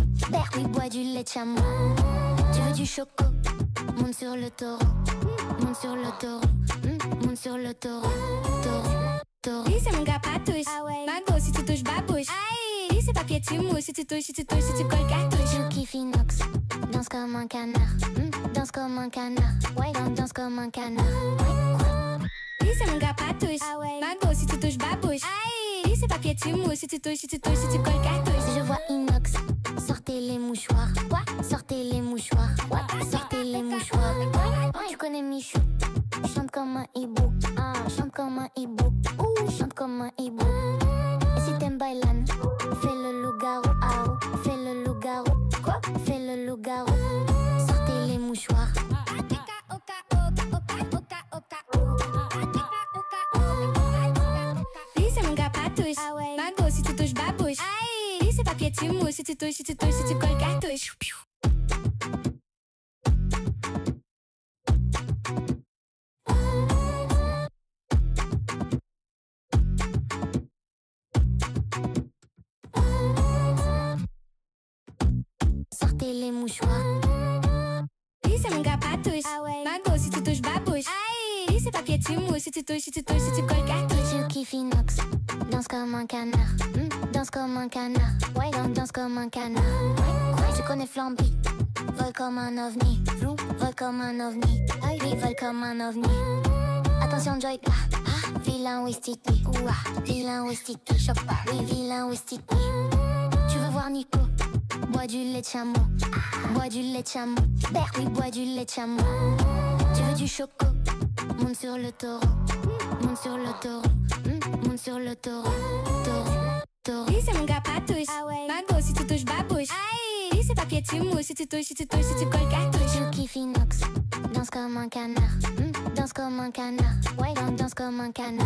Oui, bois du lait de chameau. Tu veux du choco? Monte sur le taureau. Monte sur le taureau. Monte sur le taureau. Taureau. Lui, c'est mon gars patouche. Mago, si tu touches babouche. Aïe, lui, c'est papier, tu mousses. Si tu touches, si tu touches, si tu colles cartouche. Tu kiffes inox, danse comme un canard. Danse comme un canard. Ouais, danse comme un canard. Lui, c'est mon gars patouche. Mago, si tu touches babouche. Aïe, lui, c'est papier, tu mousses. Si tu touches, si tu touches, si tu colles cartouche. Je vois inox, sortez les mouchoirs. Sortez les mouchoirs. Sortez les mouchoirs. Tu connais Michou, chante comme un hibou. Chante comme un hibou. Chante comme un hibou. Et si t'aimes bailan, fais le loup-garou. Fais le loup-garou. Fais le loup-garou. Sortez les mouchoirs. Lui, c'est mon gars patouche. Mago, si tu touches babouche. Aïe, lui, c'est papier, tu mousses. Si tu touches, si tu touches, si tu colles cartouche. Sortez les mouchoirs. Lui, c'est mon gars patouche. Mago, si tu touches babouche. Aïe, lui, c'est papier, tu mousses. Si tu touches, si tu touches, si tu colles cartouche. Tu kiffes inox, danse comme un canard. Danse comme un canard. Ouais, danse comme un canard. Ouais, tu connais Flamby, vole comme un ovni. Vole comme un ovni. Oui, vole comme un ovni. Attention, Joy. Vilain Westiti. Vilain Westiti. Choc pas. Oui, vilain Westiti. Tu veux voir Nico? Bois du lait de chameau. Bois du lait de chameau. Oui, bois du lait de chameau. Tu veux du choco? Monte sur le taureau. Monte sur le taureau. Monte sur le taureau. Taureau. Lui, c'est mon gars patouche. Mago, si tu touches babouche. Aïe, lui, c'est papier, tu mousses. Si tu touches, si tu touches, si tu colles cartouche. Tu kiffes inox, danse comme un canard. Danse comme un canard. Ouais, danse comme un canard.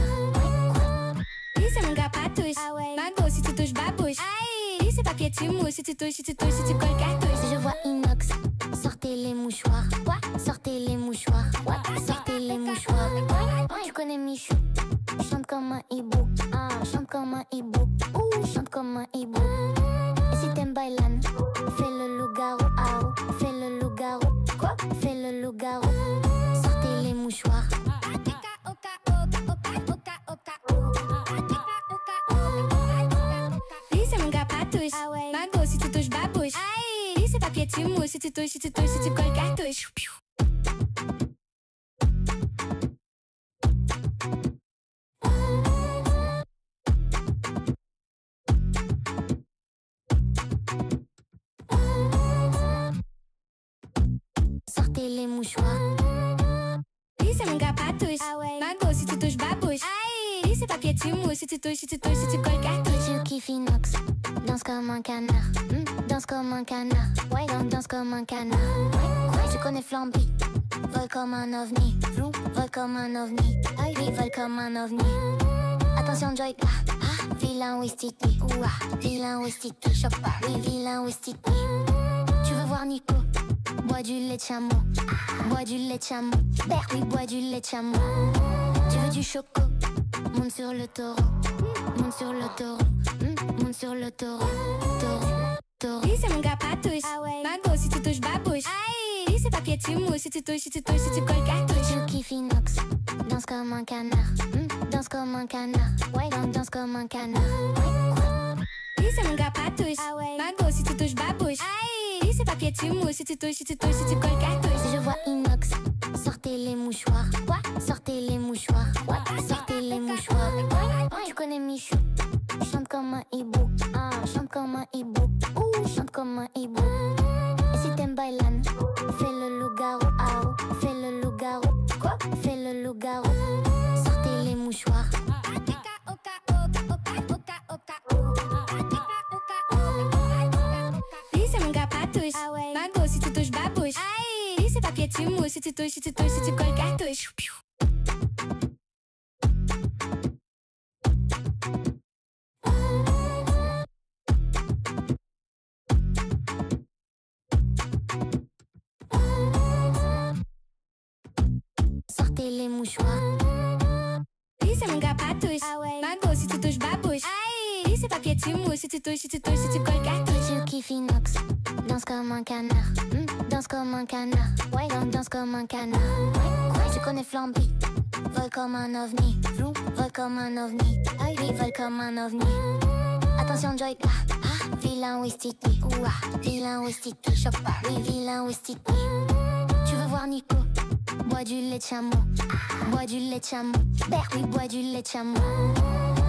Lui, c'est mon gars patouche. Mago, si tu touches babouche. Aïe, lui, c'est papier, tu mousses. Si tu touches, si tu touches, si tu colles cartouche. Je vois inox, sortez les mouchoirs. Sortez les mouchoirs. Sortez les mouchoirs. Tu connais Michou, chante comme un hibou. Chante comme un hibou. Chante comme un hibou. Et si t'aimes bailan, fais le loup-garou. Fais le loup-garou. Fais le loup-garou. Sortez les mouchoirs. Lui, c'est mon gars patouche. Mago, si tu touches babouche. Aïe, lui, c'est papier, tu mousses. Si tu touches, si tu touches, si tu colles cartouche. Sortez les mouchoirs. Lui, c'est mon gars patouche. Mago, si tu touches babouche. Aïe, lui, c'est papier, tu mousses. Si tu touches, si tu touches, si tu colles cartouche. Tu kiffes inox, danse comme un canard. Danse comme un canard. Ouais, danse comme un canard. Ouais, tu connais Flamby, vole comme un ovni. Vole comme un ovni. Oui, vole comme un ovni. Attention, Joy. Vilain Westiti. Vilain Westiti. Choc pas. Oui, vilain Westiti. Tu veux voir Nico? Bois du lait de chameau. Bois du lait de chameau. Oui, bois du lait de chameau. Tu veux du choco? Monte sur le taureau. Monte sur le taureau. Monte sur le taureau. Taureau. Lui, c'est mon gars patouche. Mago, si tu touches babouche. Aïe, lui, c'est papier, tu mousses. Si tu touches, si tu touches, si tu colles cartouche. Tu kiffes inox, danse comme un canard. Danse comme un canard. Ouais, danse comme un canard. Lui, c'est mon gars patouche. Mago, si tu touches babouche. Aïe, lui, c'est papier, tu mousses. Si tu touches, si tu touches, si tu colles cartouche. Je vois inox, Sortez les mouchoirs. Quoi? Sortez les mouchoirs. What? Sortez les mouchoirs. Tu connais Michou? Chante comme un hibou. Ah, chante comme un hibou. Ouh, chante comme un hibou. Et si t'aimes bailan, fais le loup-garou. Ah, oh, fais le loup-garou. Quoi? Fais le loup-garou. Sortez les mouchoirs. Lui c'est mon gars patouche. Mago si tu touches babouche. Lui c'est papier tu mouches. Si tu touches, si tu touches, si tu colles cartouche. Sortez les mouchoirs. Lui c'est mon gars patouche. Mago si tu touches babouche. Lui c'est papier tu mouches. Si tu touches, si tu touches, si tu colles cartouche. Tu kiffes inox, danse comme un canard. Danse comme un canard. Ouais, danse comme un canard. Quoi? Tu connais Flamby? Vole comme un ovni. Vole comme un ovni. Oui, vole comme un ovni. Attention Joy. Vilain Wistiti. Vilain Wistiti. Choque pas. Oui, vilain Wistiti. Tu veux voir Nico? Bois du lait de chameau. Bois du lait de chameau. Oui, bois du lait de chameau.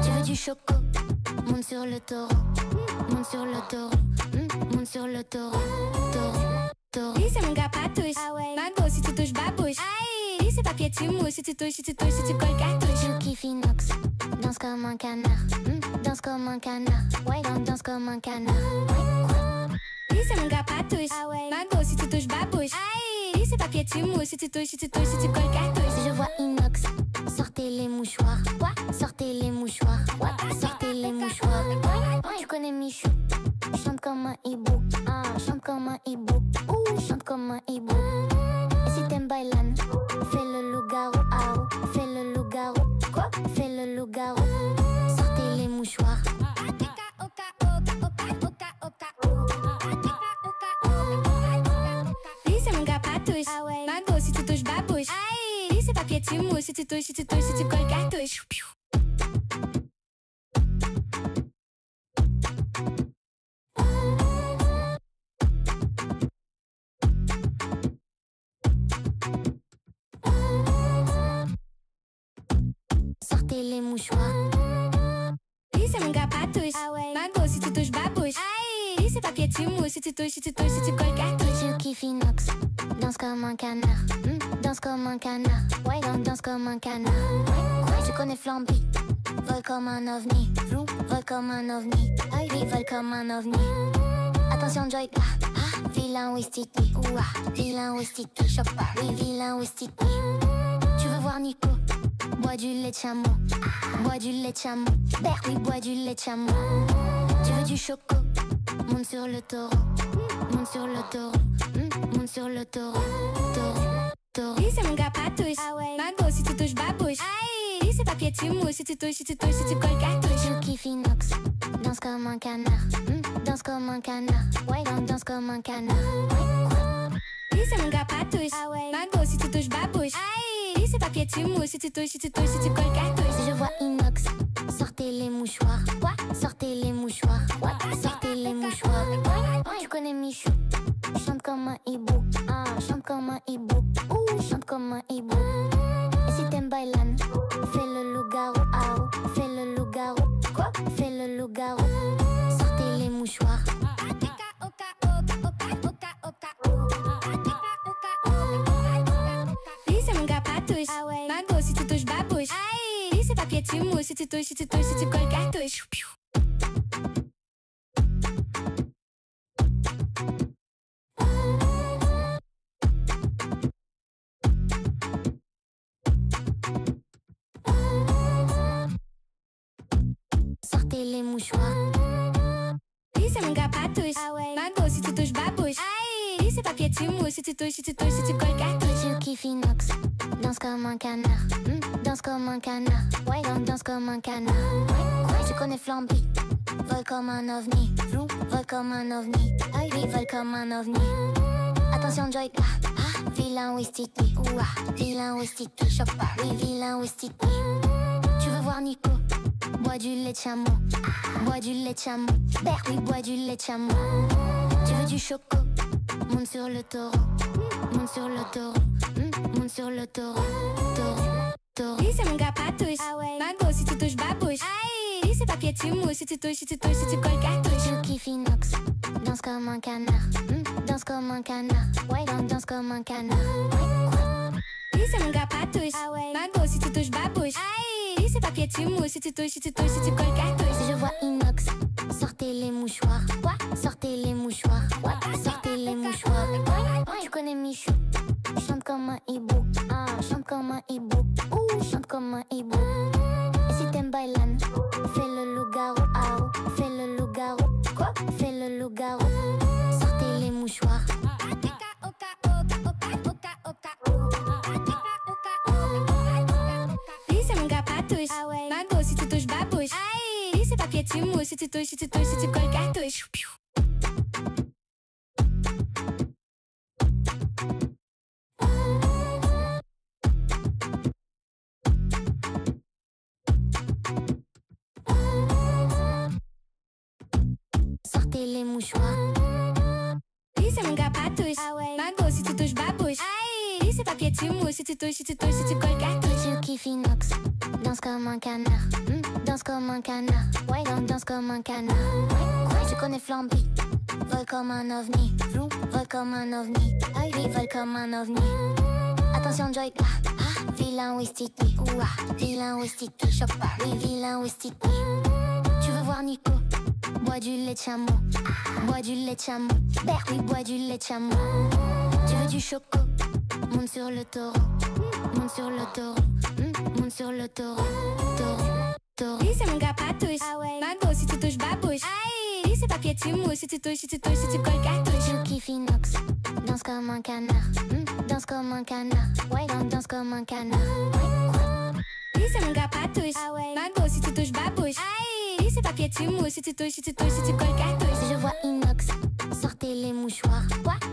Tu veux du choco? Monte sur le taureau. Monte sur le taureau. Monte sur le taureau. Taureau. Lui c'est mon gars patouche. Mago si tu touches babouche. Lui c'est papier tu mouches. Si tu touches, si tu touches, si tu colles cartouche. Tu kiffes inox, danse comme un canard. Danse comme un canard. Ouais, danse comme un canard. Lui c'est mon gars patouche. Mago si tu touches babouche. Lui c'est papier tu mouches. Si tu touches, si tu touches, si tu colles cartouche. Si je vois inox, sortez les mouchoirs. Quoi? Sortez les mouchoirs. What? Sortez les mouchoirs. Tu connais Michou? Chante comme un hibou. Ah, chante comme un hibou. Ouh, chante comme un hibou. Et si t'aimes bailan, fais le loup-garou. Ah, oh, fais le loup-garou. Quoi? Fais le loup-garou. Sortez les mouchoirs. Lui c'est mon gars patouche. Mago si tu touches babouche. Lui c'est papier tu mouches. Si tu touches, si tu touches, si tu colles cartouche. Sortez les mouchoirs. Lui c'est mon gars patouche. Mago si tu touches babouche. Lui c'est papier tu mouches. Si tu touches, si tu touches, si tu colles cartouche. Tu kiffes inox, danse comme un canard. Danse comme un canard. Ouais, danse comme un canard. Quoi? Tu connais Flamby? Vole comme un ovni. Vole comme un ovni. Oui, vole comme un ovni. Attention Joy. Vilain Wistiti. Vilain Wistiti. Choque pas. Oui, vilain Wistiti. Tu veux voir Nico? Bois du lait de chameau. Bois du lait de chameau. Oui, bois du lait de chameau. Tu veux du choco? Monte sur le taureau. Monte sur le taureau. Monte sur le taureau. Taureau. Lui c'est mon gars patouche. Mago si tu touches babouche. Lui c'est papier tu mouches. Si tu touches, si tu touches, si tu colles cartouche. Tu kiffes inox, danse comme un canard. Danse comme un canard. Ouais, danse comme un canard. Lui c'est mon gars patouche. Mago si tu touches babouche. Lui c'est papier tu mouches. Si tu touches, si tu touches, si tu colles cartouche. Si je vois inox, sortez les mouchoirs. Quoi? Sortez les mouchoirs. What? Sortez les mouchoirs. Tu connais Michou? Chante comme un hibou. Ah, chante comme un hibou. Ouh, chante comme un hibou. Et si t'aimes bailan, fais le loup-garou. Ah, oh, fais le loup-garou. Quoi? Fais le loup-garou. Sortez les mouchoirs. Lui c'est mon gars patouche. Mago si tu touches babouche. Lui c'est papier tu mouches. Si tu touches, si tu touches, si tu colles cartouche. Sortez les mouchoirs. Lui c'est mon gars patouche. Mago si tu touches babouche. Lui c'est papier tu mouches. Si tu touches, si tu touches, si tu colles cartouche. Tu kiffes inox, danse comme un canard. Danse comme un canard. Ouais, danse comme un canard. Tu connais Flamby? Vole comme un ovni. Vole comme un ovni. Oui, vole comme un ovni. Attention Joy. Vilain Wistiti. Vilain Wistiti. Choque pas. Oui, vilain Wistiti. Tu veux voir Nico? Bois du lait de chameau. Bois du lait de chameau. Oui, bois du lait de chameau. Tu veux du choco? Monte sur le taureau. Monte sur le taureau. Monte monte sur le taureau, taureau, taureau. Lui c'est mon gars patouche. Mago si tu touches babouche. Lui c'est papier tu mousses. Si tu touches, si tu touches, si tu colles cartouche. Je kiffe inox, danse comme un canard, danse comme un canard, ouais, danse comme un canard. Lui c'est mon gars patouche. Mago si tu touches babouche. Lui c'est papier tu mousses. Si tu touches, si tu touches, si tu colles cartouche. Je vois inox, sortez les mouchoirs, sortez les mouchoirs, sortez les mouchoirs. Tu connais Michou, chante comme un hibou, chante comme un hibou, chante comme un hibou. Et si t'aimes bailan, fais le loup-garou, fais le loup-garou, fais le loup-garou. Sortez les mouchoirs. Lui c'est mon gars patouche. Mago si tu touches babouche. Lui c'est papier tu mousses. Si tu touches, si tu touches, si tu colles cartouche. Sortez les mouchoirs. Lui c'est mon gars patouche. Mago si tu touches babouche. Lui c'est papier tu mousses. Si tu touches, si tu touches, si tu colles cartouche. Je kiffe inox, danse comme un canard, danse comme un canard, ouais, danse comme un canard. Tu connais Flamby, vole comme un ovni, vole comme un ovni, oui, vole comme un ovni. Attention Joy, vilain Wistiti, vilain Wistiti, choc pas, oui, vilain Wistiti. Tu veux voir Nico, bois du lait de chameau, bois du lait de chameau, oui, bois du lait de chameau. Tu veux du choco, monte sur le taureau, monte sur le taureau, monte sur le taureau, taureau, taureau. Lui c'est mon gars patouche. Mago si tu touches babouche. Lui c'est papier tu mousses. Si tu touches, si tu touches, si tu colles cartouche. Je kiffe inox, danse comme un canard, danse comme un canard, ouais, danse comme un canard. Lui c'est mon gars patouche. Mago si tu touches babouche. Lui c'est papier tu mousses. Si tu touches, si tu touches, si tu colles cartouche. Je vois inox, sortez les mouchoirs,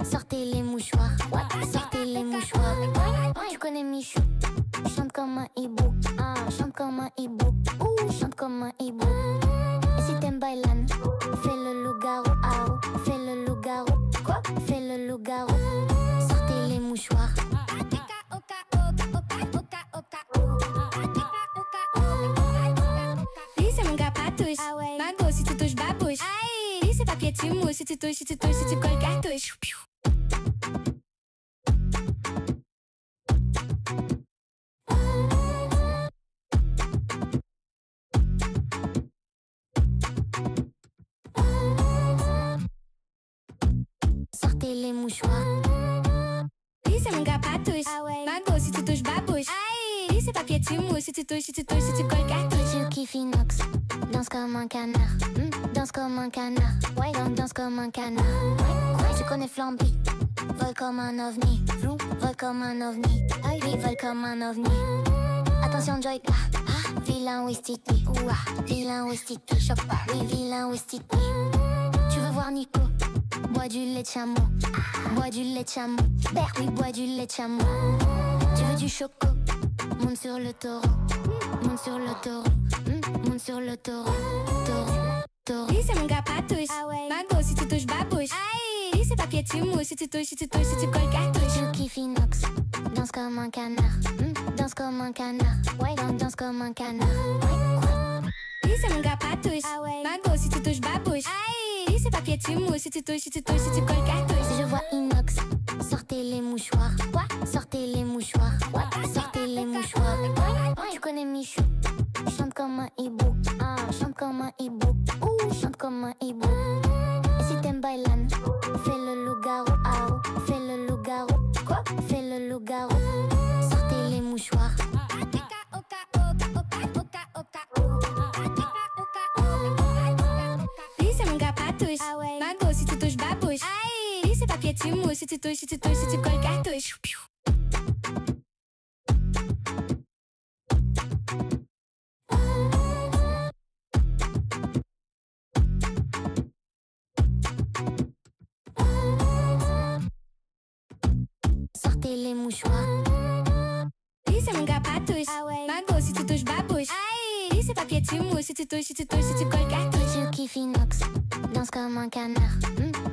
sortez les mouchoirs, sortez les mouchoirs. Tu connais Michou, chante comme un hibou, chante comme un hibou, chante comme un hibou. Et si t'aimes bailan, fais le loup-garou, fais le loup-garou, fais le loup-garou. Sortez les mouchoirs. Lui c'est mon gars patouche. Mago si tu touches babouche. Lui c'est papier tu mousses. Si tu touches, si tu touches, si tu colles cartouche. Sortez les mouchoirs. Lui c'est mon gars patouche. Mago si tu touches babouche. Lui c'est papier tu mousses. Si tu touches, si tu touches, si tu colles cartouche. Je kiffe inox, danse comme un canard, danse comme un canard, ouais, danse comme un canard. Tu connais Flamby, vole comme un ovni, vole comme un ovni, oui, vole comme un ovni. Attention Joy, vilain Wistiti, vilain Wistiti, choc pas, oui, vilain Wistiti. Tu veux voir Nico, bois du lait de chameau, bois du lait de chameau, oui, bois du lait de chameau. Tu veux du choco, monte sur le taureau, monte sur le taureau, monte sur le taureau, taureau, taureau. Lui c'est mon gars patouche. Mago si tu touches babouche. Lui c'est papier tu mousses. Si tu touches, si tu touches, si tu colles cartouche. Je kiffe inox, danse comme un canard, danse comme un canard, ouais, danse comme un canard. Lui c'est mon gars patouche. Mago si tu touches babouche. Lui c'est papier tu mousses. Si tu touches, si tu touches, si tu colles cartouche. Je vois inox, sortez les mouchoirs, sortez les mouchoirs, sortez les mouchoirs. Tu connais Michou, chante comme un hibou, chante comme un hibou, chante comme un hibou. Et si t'aimes bailan, fais le loup-garou, fais le loup-garou, fais le loup-garou. Sortez les mouchoirs. Lui c'est mon gars patouche. Mago si tu touches babouche. Lui c'est papier tu mousses. Si tu touches, si tu touches, si tu colles cartouche. Sortez les mouchoirs. Lui c'est mon gars patouche. Mago si tu touches babouche. Lui c'est papier tu mousses. Si tu touches, si tu touches, si tu colles cartouche. Je kiffe inox, danse comme un canard,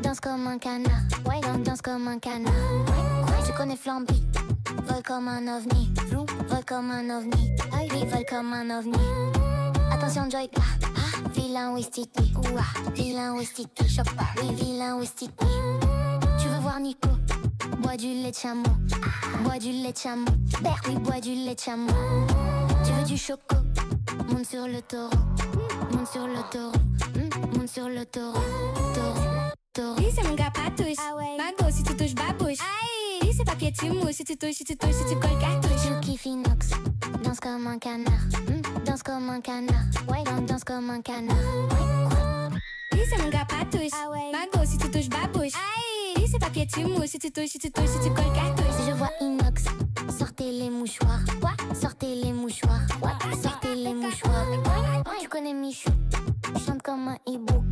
danse comme un canard, ouais, danse comme un canard. Tu connais Flamby, Vole comme un ovni, vole comme un ovni. Oui, vole comme un ovni. Attention Joy, vilain Westiti, vilain Westiti, choque pas. Oui, vilain Westiti. Tu veux voir Nico? Bois du lait de chameau, bois du lait de chameau. Oui, bois du lait de chameau. Tu veux du choco? Monte sur le taureau, monte sur le taureau, monte sur le taureau, taureau. Lui c'est mon gars patouche. Mago si tu touches babouche. Lui c'est papier tu mouches. Si tu touches, si tu touches, si tu colles cartouche. Je kiffe inox, danse comme un canard, danse comme un canard. Ouais, danse comme un canard. Lui c'est mon gars patouche. Mago si tu touches babouche. Lui c'est papier tu mouches. Si tu touches, si tu touches, si tu colles cartouche. Si je vois inox, sortez les mouchoirs. Sortez les mouchoirs. Sortez les mouchoirs. Tu connais Michou? Chante comme un hibou.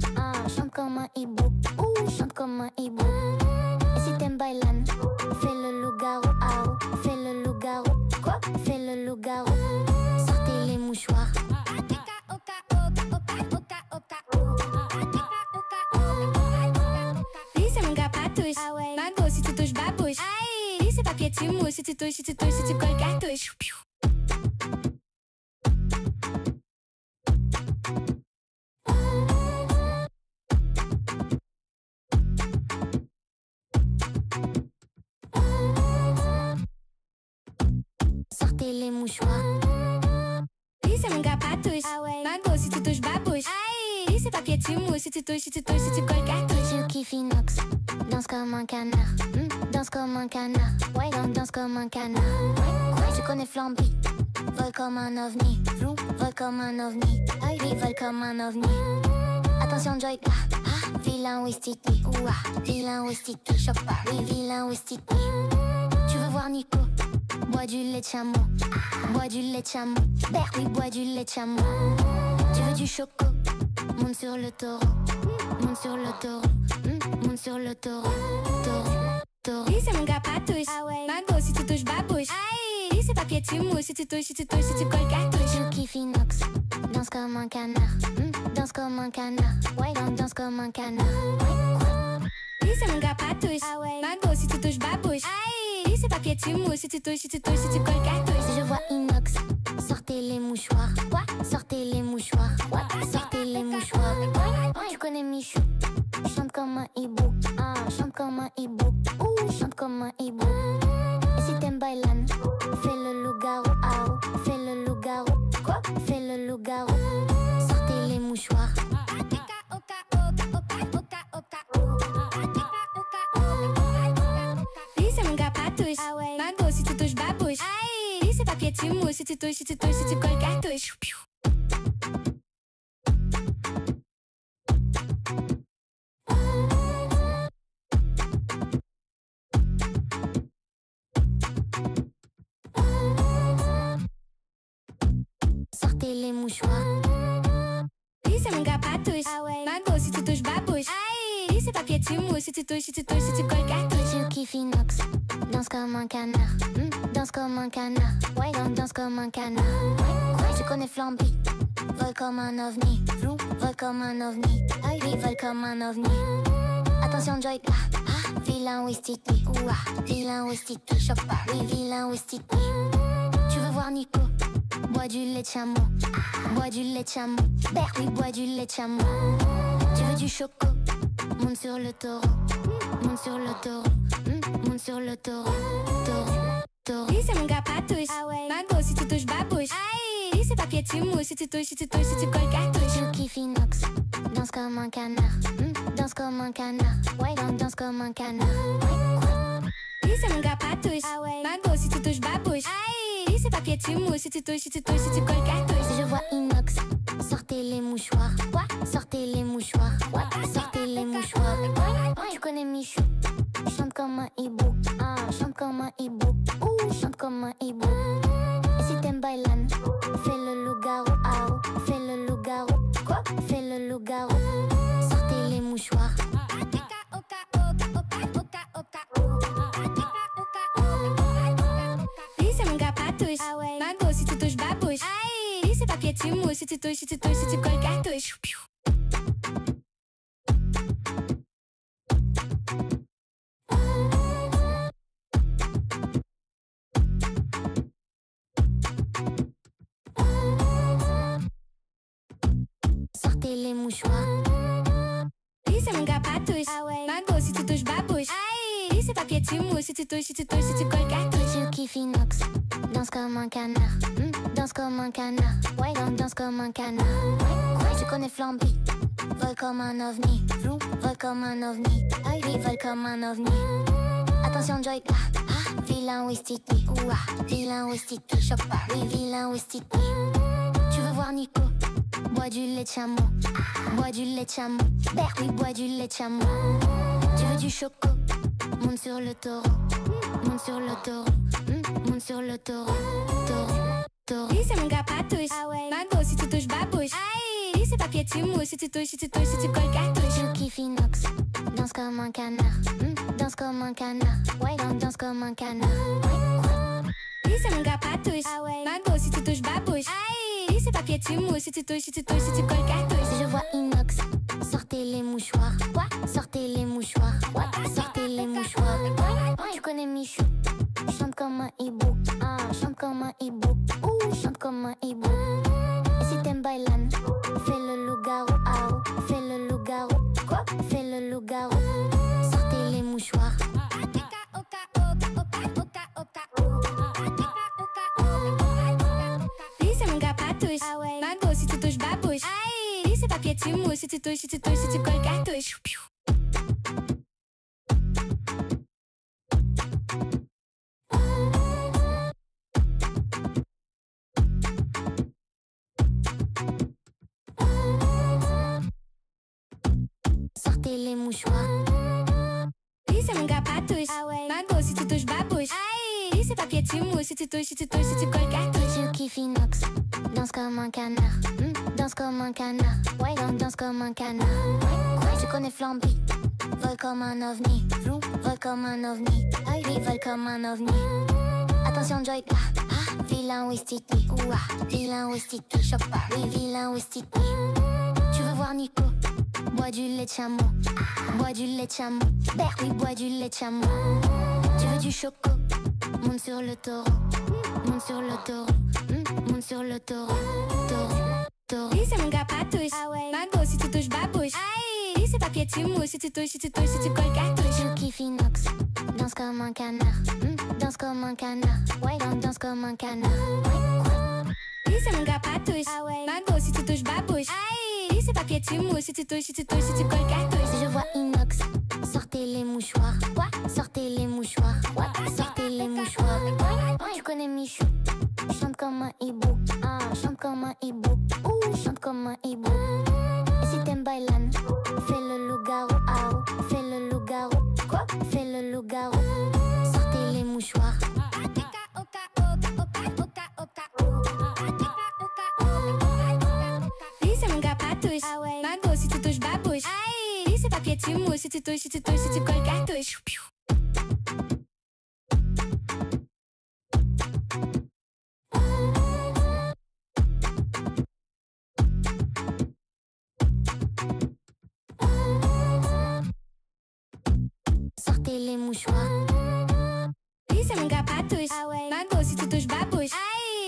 Chante comme un hibou. Chante comme un hibou. Et si t'aimes bailan, fais le loup-garou. Fais le loup-garou. Quoi? Fais le loup-garou. Sortez les mouchoirs. Lui c'est mon gars patouche. Mago si tu touches babouche. Lui c'est papier tu mouches. Si tu touches, si tu touches, si tu colles cartouche. Sortez les mouchoirs. Lui c'est mon gars patouche. Mago si tu touches babouche. Lui c'est papier tu mouches. Si tu touches, si tu touches, si tu colles cartouche. Je kiffe inox, danse comme un canard, danse comme un canard. Ouais, danse comme un canard. Tu connais Flamby, vole comme un ovni, vole comme un ovni. Oui, vole comme un ovni. Attention Joy, vilain Westiti, vilain Westiti, choque pas. Oui, vilain Westiti. Tu veux voir Nico? Bois du lait de chameau, bois du lait de chameau. Oui, bois du lait de chameau. Tu veux du choco? Monte sur le taureau, monte sur le taureau, monte sur le taureau, taureau. Lui c'est mon gars patouche. Mago si tu touches babouche. Lui c'est papier tu mouches. Si tu touches, si tu touches, si tu colles cartouche. Je kiffe inox, danse comme un canard, danse comme un canard. Ouais, danse comme un canard. Lui c'est mon gars patouche. Mago si tu touches babouche. Lui c'est papier tu mouches. Si tu touches, si tu touches, si tu colles cartouche. Si je vois inox, sortez les mouchoirs. Sortez les mouchoirs. Sortez les mouchoirs. Tu connais Michou? Chante comme un hibou. Chante comme un hibou. Chante comme un hibou. Et si t'aimes bailan, fais le loup-garou. Fais le loup-garou. Quoi? Fais le loup-garou. Sortez les mouchoirs. Lui c'est mon gars patouche. Mago si tu touches babouche. Lui c'est papier tu mouches. Si tu touches, si tu touches, si tu colles cartouche. Sortez les mouchoirs. Lui c'est mon gars patouche. Mago si tu touches babouche. Lui c'est papier tu mouches. Si tu touches, si tu touches, si tu colles cartouche. Je kiffe inox, danse comme un canard, danse comme un canard. Ouais, danse comme un canard. Tu connais Flamby, vole comme un ovni, vole comme un ovni. Oui, vole comme un ovni. Attention Joy, vilain Westiti, vilain Westiti, choque pas. Oui, vilain Westiti. Tu veux voir Nico? Bois du lait de chameau, bois du lait de chameau. Oui, bois du lait de chameau. Tu veux du choco? Monte sur le taureau, monte sur le taureau, monte sur le taureau, taureau. Lui c'est mon gars patouche. Mago si tu touches babouche. Lui c'est papier tu mouches. Si tu touches, si tu touches, si tu colles cartouche. Je kiffe inox, danse comme un canard, danse comme un canard. Ouais, danse comme un canard. Lui c'est mon gars patouche. Mago si tu touches babouche. Lui c'est papier tu mouches. Si tu touches, si tu touches, si tu colles cartouche. Si je vois inox, sortez les mouchoirs. Sortez les mouchoirs. Sortez les mouchoirs. Tu connais Michou? Chante comme un hibou. Chante comme un hibou. Chante comme un hibou. Et si t'aimes bailan, fais le loup-garou. Fais le loup-garou. Quoi? Fais le loup-garou. Sortez les mouchoirs. Lui c'est mon gars patouche. Mago si tu touches babouche. Lui c'est papier tu mouches. Si tu touches, si tu touches, si tu colles cartouche. sortez les mouchoirs. Lui c'est mon gars patouche. Mago si tu touches babouche. Lui c'est papier tu mouches. Si tu touches, si tu touches, si tu colles cartouche. Tu kiffes inox, danse comme un canard. Danse comme un canard. Ouais, danse comme un canard. Tu connais Flamby, vole comme un ovni. Vole comme un ovni. Oui, vole comme un ovni. Attention Joy, vilain Wistiti. Vilain Wistiti. Choc pas, oui, vilain Wistiti. Tu veux voir Nico? Bois du lait de chameau. Bois du lait de chameau. Oui, bois du lait de chameau. Tu veux du choco? Monte sur le taureau. Monte sur le taureau. Monte sur le taureau. Taureau. Lui c'est mon gars patouche. Mago si tu touches babouche. Lui c'est papier tu mouches. Si tu touches, si tu touches, si tu colles cartouche. Tu kiffes inox, danse comme un canard. Danse comme un canard. Ouais, danse comme un canard. Lui c'est mon gars patouche. Mago si tu touches babouche. Lui c'est papier tu mouches. Si tu touches, si tu touches, si tu colles cartouche. Je vois inox, sortez les mouchoirs. Sortez les mouchoirs. Sortez les mouchoirs. Tu connais Michou, chante comme un hibou. Chante comme un hibou. Chante comme un hibou. Et si t'aimes bailan, fais le loup-garou. Fais le loup-garou. Fais le loup-garou. Sortez les mouchoirs. Lui c'est mon gars patouche. Mago si tu touches babouche. Lui c'est papier tu mouches. Si tu touches, si tu touches, si tu colles cartouche. Sortez les mouchoirs. Lui c'est mon gars patouche. Mago si tu touches babouche. Lui c'est papier tu mouches. Si tu touches, si tu touches, si tu colles cartouche. Tu kiffes inox, danse comme un canard. Danse comme un canard. Ouais, danse comme un canard. Tu connais Flamby, vole comme un ovni. Vole comme un ovni. Oui, vole comme un ovni. Attention Joy, vilain Wistiti. Vilain Wistiti. Choc pas, oui, vilain Wistiti. Tu veux voir Nico? Bois du lait de chameau. Bois du lait de chameau. Oui, bois du lait de chameau. Tu veux du choco? Monte sur le taureau. Monte sur le taureau. Monte sur le taureau. Taureau. Lui c'est mon gars patouche. Mago si tu touches babouche. Lui c'est papier tu mouches. Si tu touches, si tu touches, si tu colles cartouche. Tu kiffes inox, danse comme un canard. Danse comme un canard. Ouais, danse comme un canard. Lui c'est mon gars patouche. Mago si tu touches babouche. Lui c'est papier tu mouches. Si tu touches, si tu touches, si tu colles cartouche. Je vois inox, sortez les mouchoirs. Sortez les mouchoirs. Sortez les mouchoirs. Tu connais Michou, chante comme un hibou. Chante comme un hibou. Chante comme un hibou. Et si t'aimes bailan, fais le loup-garou. Fais le loup-garou. Fais le loup-garou. Sortez les mouchoirs. Lui c'est mon gars patouche. Mago si tu touches babouche. Lui c'est papier tu mouches. Si tu touches, si tu touches, si tu colles cartouche. Sortez les mouchoirs. Lui c'est mon gars patouche. Mago si tu touches babouche.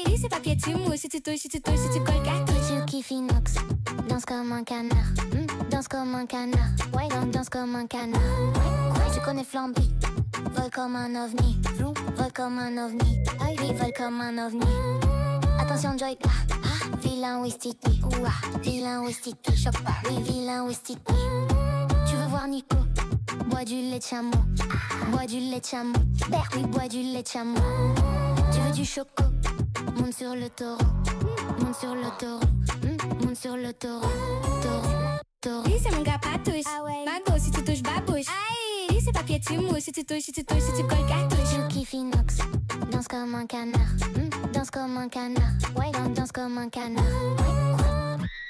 Lui c'est papier tu mouches. Si tu touches, si tu touches, si tu colles cartouche. Tu kiffes inox, danse comme un canard. Danse comme un canard. Ouais, danse comme un canard. Tu connais Flamby, vole comme un ovni. Vole comme un ovni. Oui, vole comme un ovni. Attention Joy, vilain Wistiti. Vilain Wistiti. Choc pas, oui, vilain Wistiti. Tu veux voir Nico? Bois du lait de chameau. Bois du lait de chameau. Oui, bois du lait de chameau. Tu veux du choco? Monte sur le taureau. Monte sur le taureau. Monte sur le taureau. Taureau. Lui c'est mon gars patouche. Mago si tu touches babouche. Lui c'est papier tu mouches. Si tu touches, si tu touches, si tu colles cartouche. Tu kiffes inox, danse comme un canard. Danse comme un canard. Ouais, danse comme un canard.